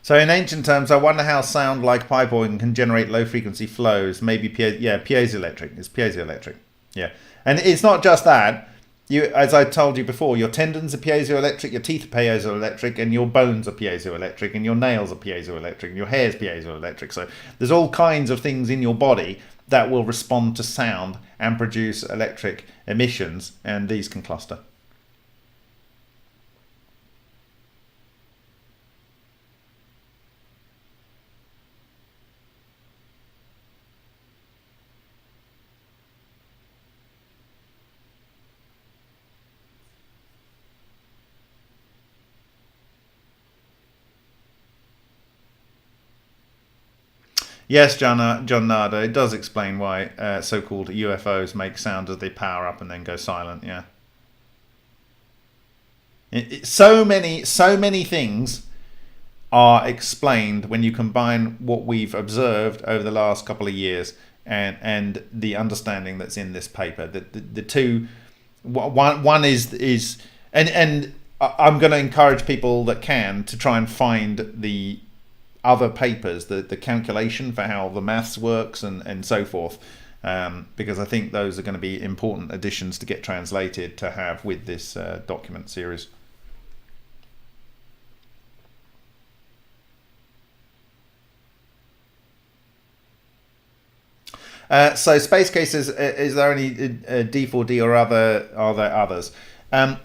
So in ancient terms, I wonder how sound like pipe organ can generate low frequency flows. Maybe piezoelectric. It's piezoelectric. Yeah. And it's not just that. as I told you before, your tendons are piezoelectric, your teeth are piezoelectric, and your bones are piezoelectric, and your nails are piezoelectric, and your hair is piezoelectric. So there's all kinds of things in your body that will respond to sound and produce electric emissions, and these can cluster. Yes, John Nardo, it does explain why so-called UFOs make sound as they power up and then go silent. Yeah, so many things are explained when you combine what we've observed over the last couple of years and the understanding that's in this paper. The two, one is and I'm going to encourage people that can to try and find the other papers, the calculation for how the maths works and so forth, because I think those are going to be important additions to get translated to have with this document series. So space cases, is there any D4D or are there others?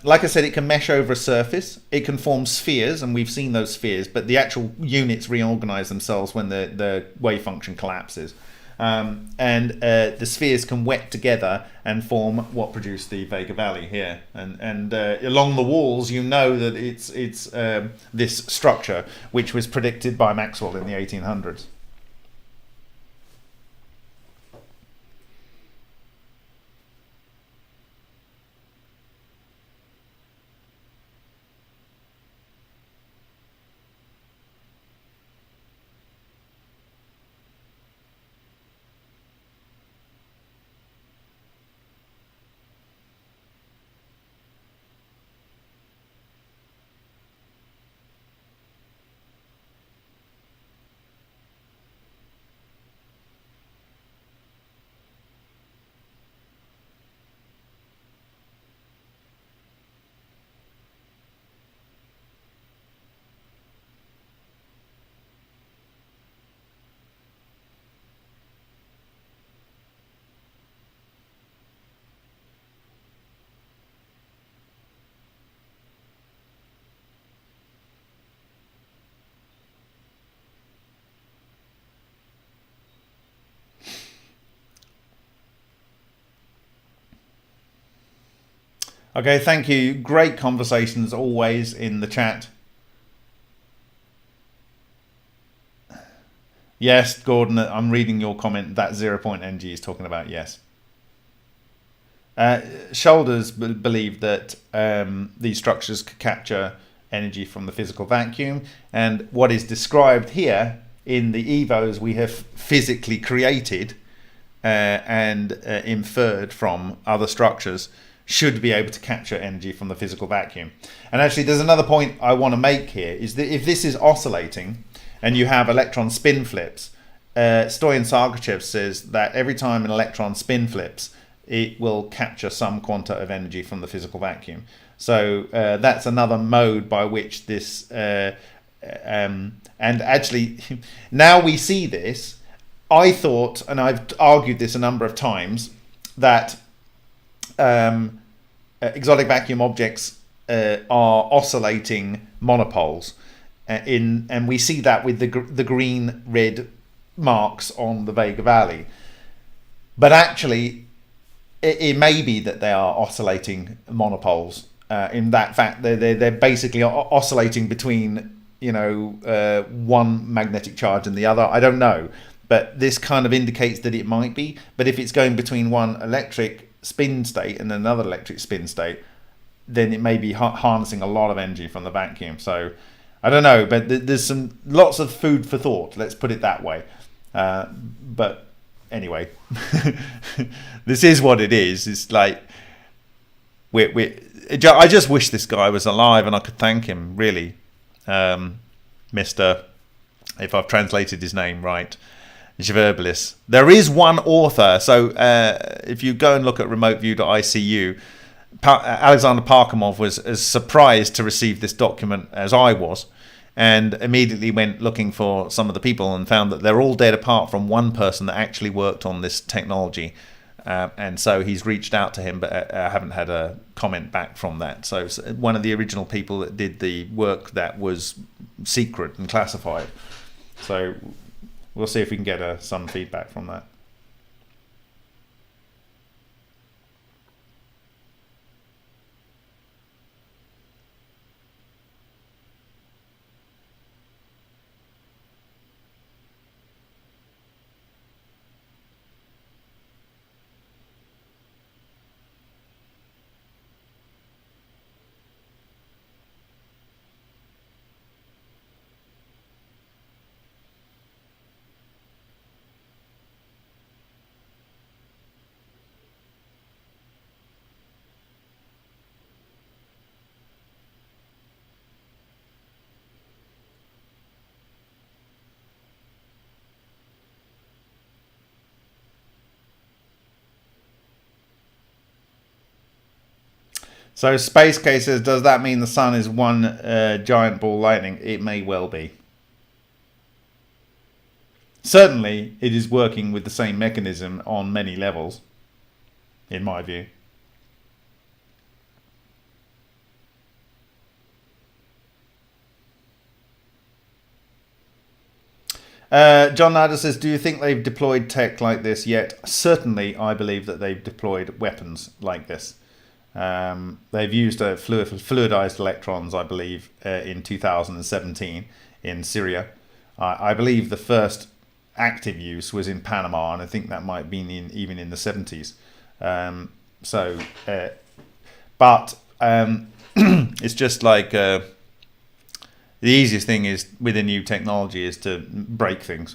Like I said, it can mesh over a surface. It can form spheres, and we've seen those spheres, but the actual units reorganize themselves when the wave function collapses. And the spheres can wet together and form what produced the Vega Valley here. And along the walls, you know that it's this structure, which was predicted by Maxwell in the 1800s. Okay, thank you. Great conversations always in the chat. Yes, Gordon, I'm reading your comment. That 0.ng is talking about, yes. Shoulders believe that these structures could capture energy from the physical vacuum, and what is described here in the Evos we have physically created and inferred from other structures should be able to capture energy from the physical vacuum. And actually there's another point I want to make here, is that if this is oscillating and you have electron spin flips, Stoyan Sargachev says that every time an electron spin flips, it will capture some quanta of energy from the physical vacuum. So that's another mode by which this, and actually now we see this. I thought, and I've argued this a number of times, that exotic vacuum objects are oscillating monopoles, and we see that with the green-red marks on the Vega Valley. But actually, it may be that they are oscillating monopoles. In that fact, they're basically oscillating between one magnetic charge and the other. I don't know, but this kind of indicates that it might be. But if it's going between one electric spin state and another electric spin state, then it may be harnessing a lot of energy from the vacuum. So I don't know, but there's lots of food for thought, let's put it that way. But anyway, this is what it is. It's like I just wish this guy was alive and I could thank him, really. Mr. if I've translated his name right, There is one author, so if you go and look at remoteview.icu, Alexander Parkhomov was as surprised to receive this document as I was, and immediately went looking for some of the people and found that they're all dead apart from one person that actually worked on this technology. And so he's reached out to him, but I haven't had a comment back from that. So one of the original people that did the work that was secret and classified. So we'll see if we can get some feedback from that. So Space Case says, does that mean the sun is one giant ball lightning? It may well be. Certainly, it is working with the same mechanism on many levels, in my view. John Nader says, do you think they've deployed tech like this yet? Certainly, I believe that they've deployed weapons like this. They've used fluidized electrons, I believe, in 2017 in Syria. I believe the first active use was in Panama, and I think that might be even in the 70s. But it's just like the easiest thing is with a new technology is to break things.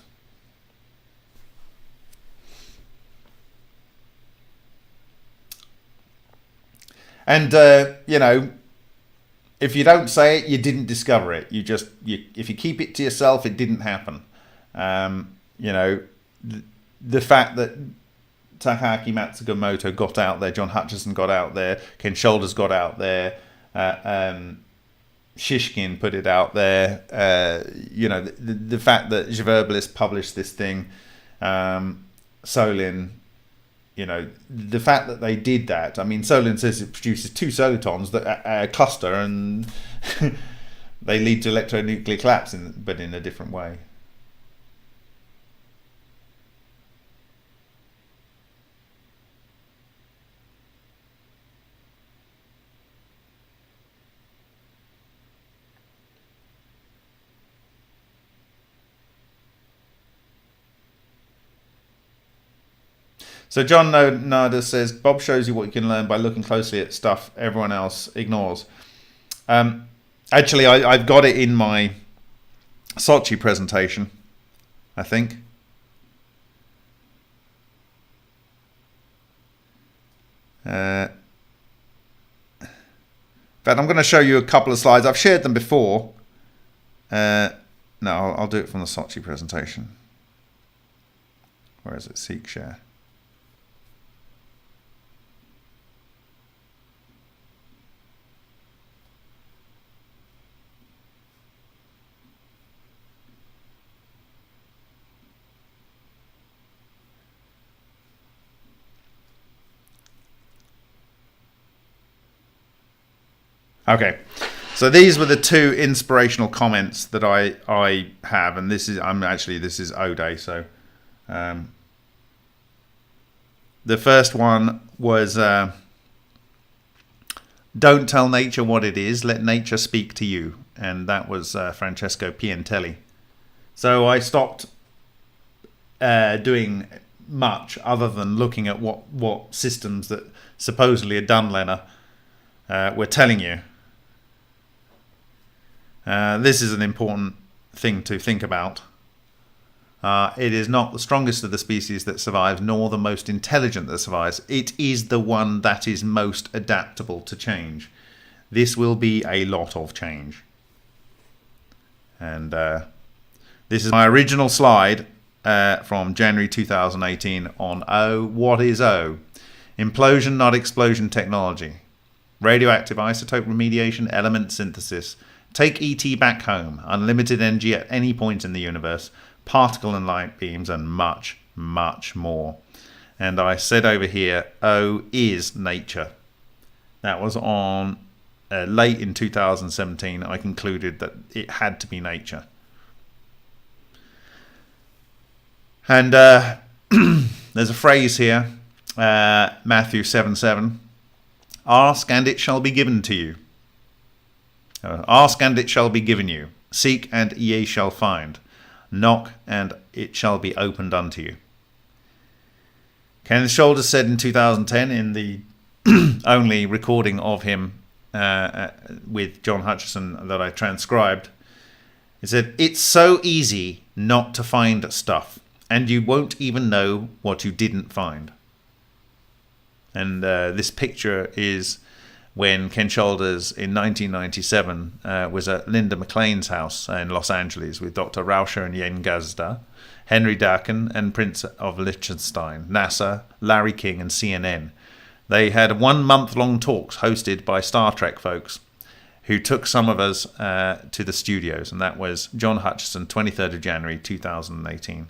And, you know, if you don't say it, you didn't discover it. If you keep it to yourself, it didn't happen. You know, the fact that Takaaki Matsumoto got out there, John Hutchison got out there, Ken Shoulders got out there, Shishkin put it out there. You know, the fact that Zverbelis published this thing, Solin. You know, the fact that they did that. I mean, Soliton says it produces two solitons that cluster and they lead to electronuclear collapse, but in a different way. So John Nada says, Bob shows you what you can learn by looking closely at stuff everyone else ignores. Actually, I've got it in my Sochi presentation, I think. In fact, I'm going to show you a couple of slides. I've shared them before. No, I'll do it from the Sochi presentation. Where is it? Seek share. Okay, so these were the two inspirational comments that I have, and this is O'Day. So the first one was don't tell nature what it is, let nature speak to you, and that was Francesco Piantelli. So I stopped doing much other than looking at what systems that supposedly are done, Lena, were telling you. This is an important thing to think about. It is not the strongest of the species that survives, nor the most intelligent that survives. It is the one that is most adaptable to change. This will be a lot of change. And this is my original slide from January 2018 on O. What is O? Implosion, not explosion technology. radioactive isotope remediation, element synthesis. Take ET back home, unlimited energy at any point in the universe, particle and light beams, and much, much more. And I said over here, O is nature. That was on late in 2017. I concluded that it had to be nature. And there's a phrase here, Matthew 7:7. Ask and it shall be given to you. Ask and it shall be given you. Seek and ye shall find. Knock and it shall be opened unto you. Ken Shoulders said in 2010, in the only recording of him with John Hutchison that I transcribed, he said, "It's so easy not to find stuff, and you won't even know what you didn't find." And this picture is when Ken Shoulders in 1997 was at Linda McLean's house in Los Angeles with Dr. Rauscher and Yen Gazda, Henry Dakin and Prince of Liechtenstein, NASA, Larry King and CNN. They had 1 month-long talks hosted by Star Trek folks who took some of us to the studios, and that was John Hutchison, 23rd of January 2018.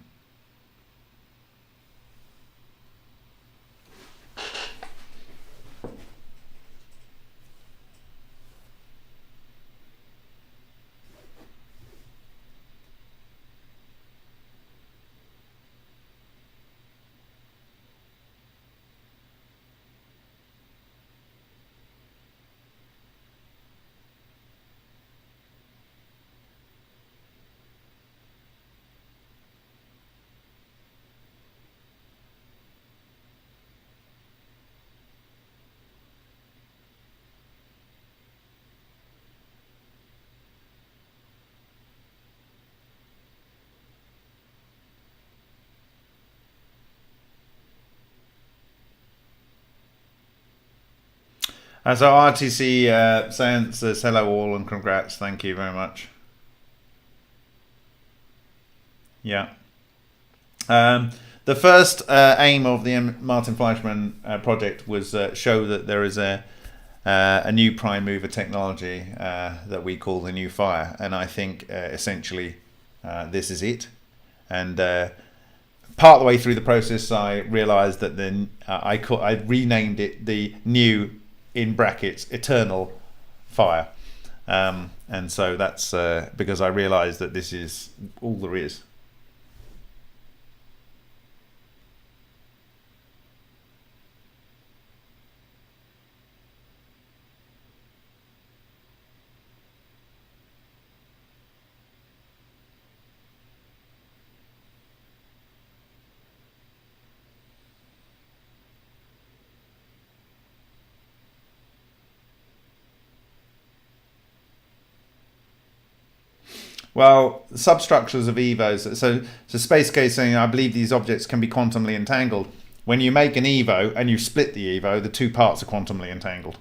So RTC Science says hello all and congrats. Thank you very much. Yeah. The first aim of the Martin Fleischmann project was show that there is a new prime mover technology that we call the new fire, and I think essentially this is it. And part of the way through the process, I realised that then I renamed it the new, in brackets, eternal fire, and so that's because I realised that this is all there is. Well, substructures of Evos. So Space Case saying, I believe these objects can be quantumly entangled. When you make an Evo and you split the Evo, the two parts are quantumly entangled.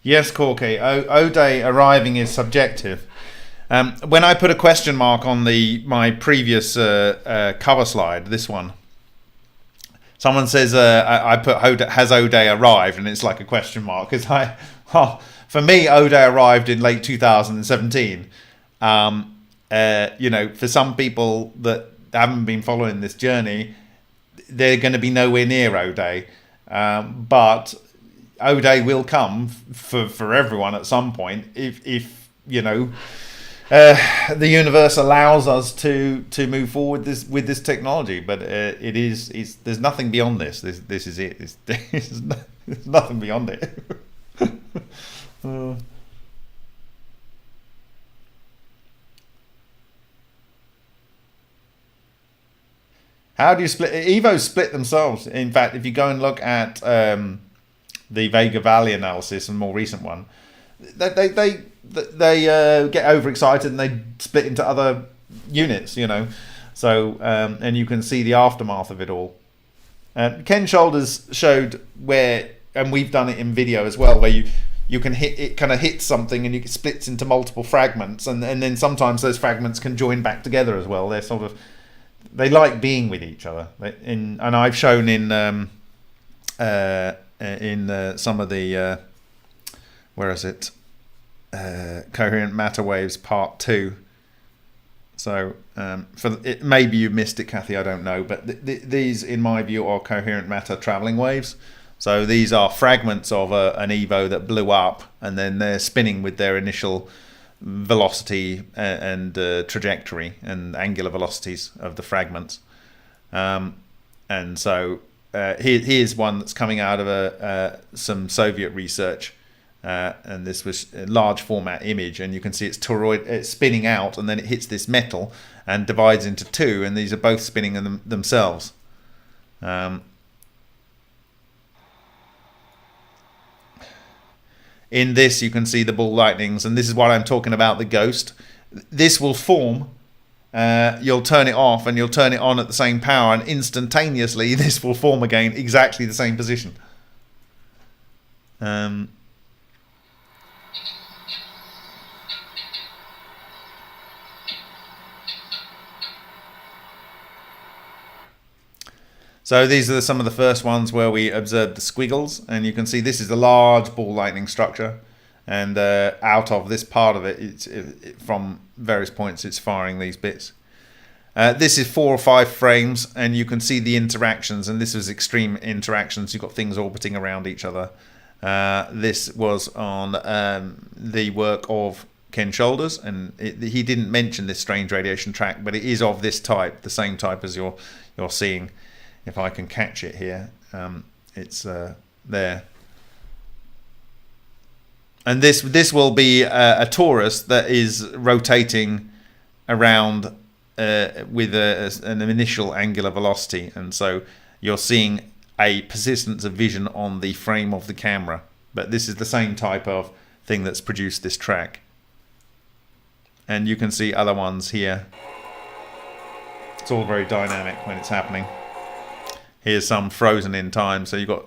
Yes, Corky. O-Day arriving is subjective. When I put a question mark on my previous cover slide, this one, someone says I put has O-Day arrived, and it's like a question mark because for me O-Day arrived in late 2017. For some people that haven't been following this journey, they're going to be nowhere near O-Day, but O-Day will come for everyone at some point if the universe allows us to move forward with this technology. But there's nothing beyond this. This is it. There's nothing beyond it. How do you split? Evos split themselves. In fact, if you go and look at the Vega Valley analysis, and more recent one, they get overexcited and they split into other units, you know. So and you can see the aftermath of it all. Ken Shoulders showed where, and we've done it in video as well, where you can hit it, kind of hits something, and it splits into multiple fragments, and then sometimes those fragments can join back together as well. They're sort of, they like being with each other. And I've shown in some of the where is it, Coherent Matter Waves Part 2. So maybe you missed it, Kathy, I don't know, but these in my view are coherent matter traveling waves. So these are fragments of an Evo that blew up, and then they're spinning with their initial velocity and trajectory and angular velocities of the fragments. And so here's one that's coming out of some Soviet research, and this was a large format image, and you can see it's toroid, it's spinning out, and then it hits this metal and divides into two, and these are both spinning themselves. In this, you can see the ball lightnings, and this is what I'm talking about, the ghost. This will form. You'll turn it off, and you'll turn it on at the same power, and instantaneously this will form again, exactly the same position. So these are some of the first ones where we observed the squiggles, and you can see this is a large ball lightning structure, and out of this part of it, from various points, it's firing these bits. This is 4 or 5 frames, and you can see the interactions, and this is extreme interactions. You've got things orbiting around each other. This was on the work of Ken Shoulders, and he didn't mention this strange radiation track, but it is of this type, the same type as you're seeing. If I can catch it here, it's there. And this will be a torus that is rotating around with an initial angular velocity, and so you're seeing a persistence of vision on the frame of the camera. But this is the same type of thing that's produced this track. And you can see other ones here. It's all very dynamic when it's happening. Here's some frozen in time. So you've got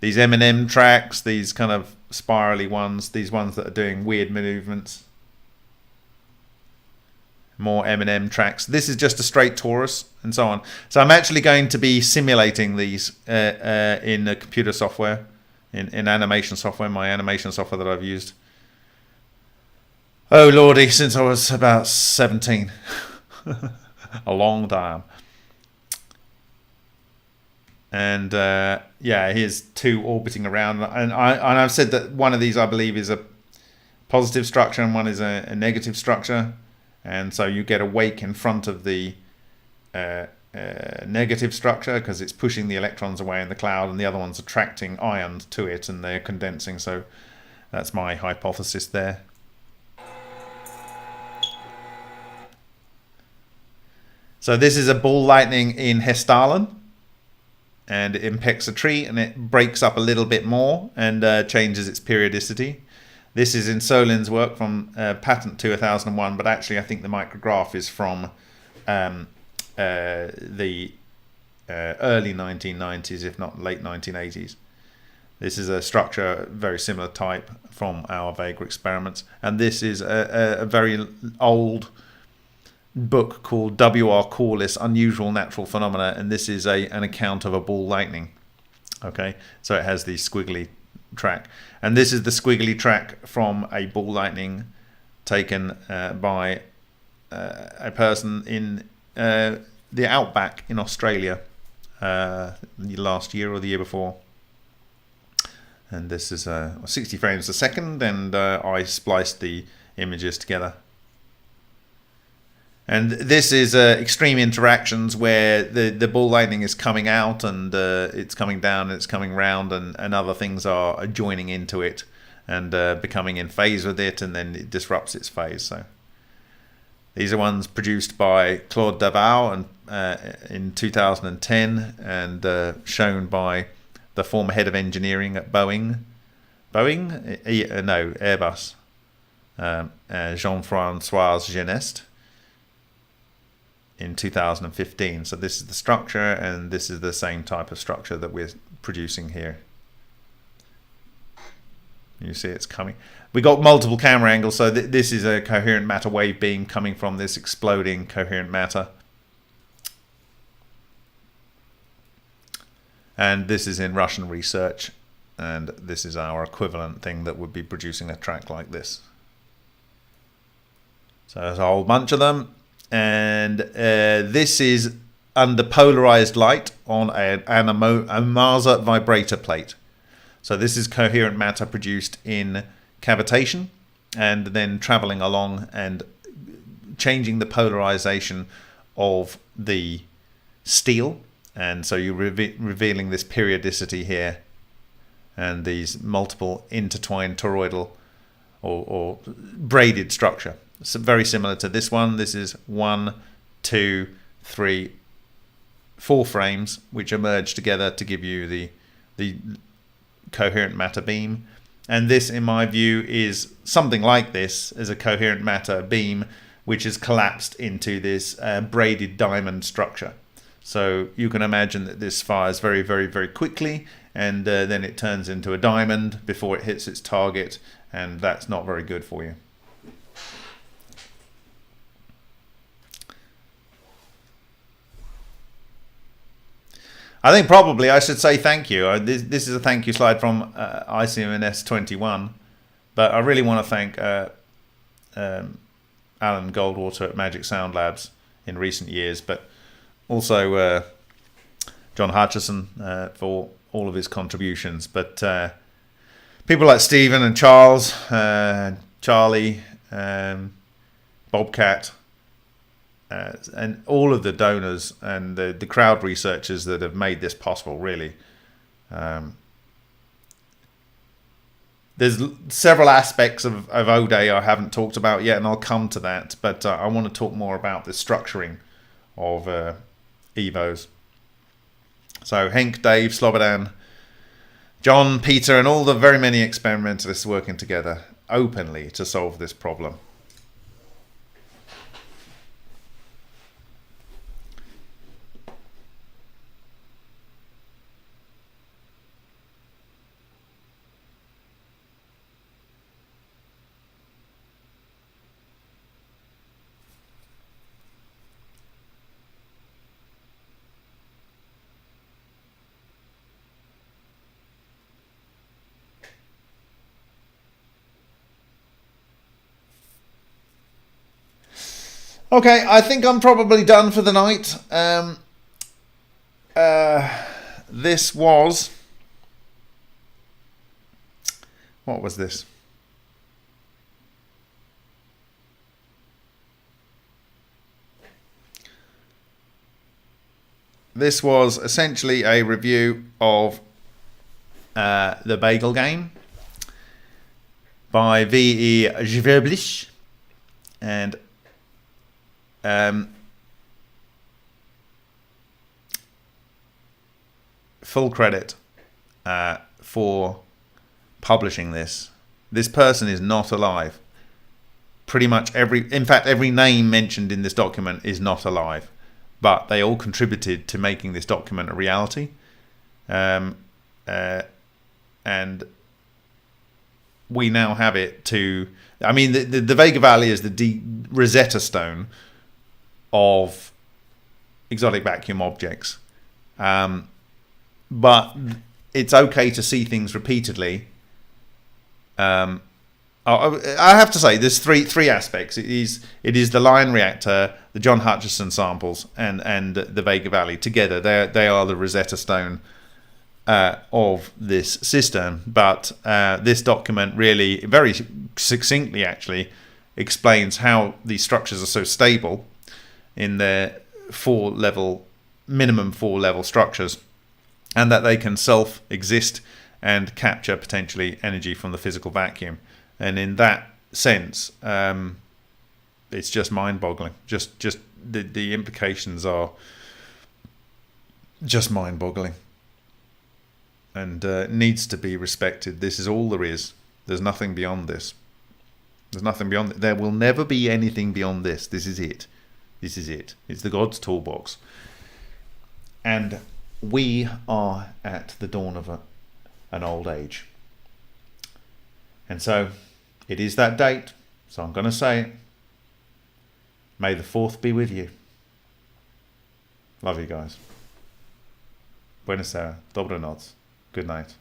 these M&M tracks, these kind of spirally ones, these ones that are doing weird movements. More M&M tracks. This is just a straight torus, and so on. So I'm actually going to be simulating these in the computer software, in animation software, my animation software that I've used. Oh lordy, since I was about 17. A long time. And yeah, here's 2 orbiting around, and I've said that one of these I believe is a positive structure and one is a negative structure, and so you get a wake in front of the negative structure because it's pushing the electrons away in the cloud, and the other one's attracting ions to it and they're condensing. So that's my hypothesis there. So this is a ball lightning in Hessdalen, and it impacts a tree and it breaks up a little bit more and changes its periodicity. This is in Solin's work from patent 2001, but actually I think the micrograph is from the early 1990s, if not late 1980s. This is a structure very similar type from our Vega experiments, and this is a very old book called W.R. Corliss, Unusual Natural Phenomena, and this is an account of a ball lightning. Okay, so it has the squiggly track, and this is the squiggly track from a ball lightning taken by a person in the outback in Australia last year or the year before. And this is 60 frames a second, and I spliced the images together. And this is extreme interactions where the ball lightning is coming out, and it's coming down, and it's coming round, and other things are joining into it and becoming in phase with it, and then it disrupts its phase. So these are ones produced by Claude Davao and in 2010 and shown by the former head of engineering at Boeing? No, Airbus. Jean-François Geneste in 2015. So this is the structure, and this is the same type of structure that we're producing here. You see it's coming. We got multiple camera angles, so this is a coherent matter wave beam coming from this exploding coherent matter. And this is in Russian research, and this is our equivalent thing that would be producing a track like this. So there's a whole bunch of them, and this is under polarized light on a Masa vibrator plate. So this is coherent matter produced in cavitation and then traveling along and changing the polarization of the steel. And so you're revealing this periodicity here and these multiple intertwined toroidal or braided structure. So very similar to this one. This is 1, 2, 3, 4 frames which are merged together to give you the coherent matter beam. And this, in my view, is something like this, as a coherent matter beam which is collapsed into this braided diamond structure. So you can imagine that this fires very, very, very quickly, and then it turns into a diamond before it hits its target, and that's not very good for you. I think probably I should say thank you. This is a thank you slide from ICMS21, but I really want to thank Alan Goldwater at Magic Sound Labs in recent years, but also John Hutchison for all of his contributions. But people like Stephen and Charles, Charlie, Bobcat, and all of the donors and the crowd researchers that have made this possible, really. There's several aspects of O-Day I haven't talked about yet, and I'll come to that, but I want to talk more about the structuring of Evos. So Henk, Dave, Slobodan, John, Peter, and all the very many experimentalists working together openly to solve this problem. Okay, I think I'm probably done for the night. This was... What was this? This was essentially a review of the Bagel Game by V.E. Schwerblich, and full credit for publishing this. This person is not alive. Pretty much in fact every name mentioned in this document is not alive, but they all contributed to making this document a reality. And we now have it to... I mean, the Vega Valley is the Rosetta Stone of exotic vacuum objects. But it's okay to see things repeatedly. I have to say, there's three aspects. It is the Lion Reactor, the John Hutchison samples, and the Vega Valley together. They are the Rosetta Stone of this system. But this document really, very succinctly actually, explains how these structures are so stable in their minimum 4-level structures, and that they can self-exist and capture potentially energy from the physical vacuum. And in that sense, it's just mind-boggling. Just the implications are just mind-boggling. And needs to be respected. This is all there is. There's nothing beyond this. There's nothing beyond it. There will never be anything beyond this. This is it. This is it. It's the God's toolbox. And we are at the dawn of an old age. And so it is that date. So I'm going to say it. May the 4th be with you. Love you guys. Buenos Aires. Dobranoc. Good night.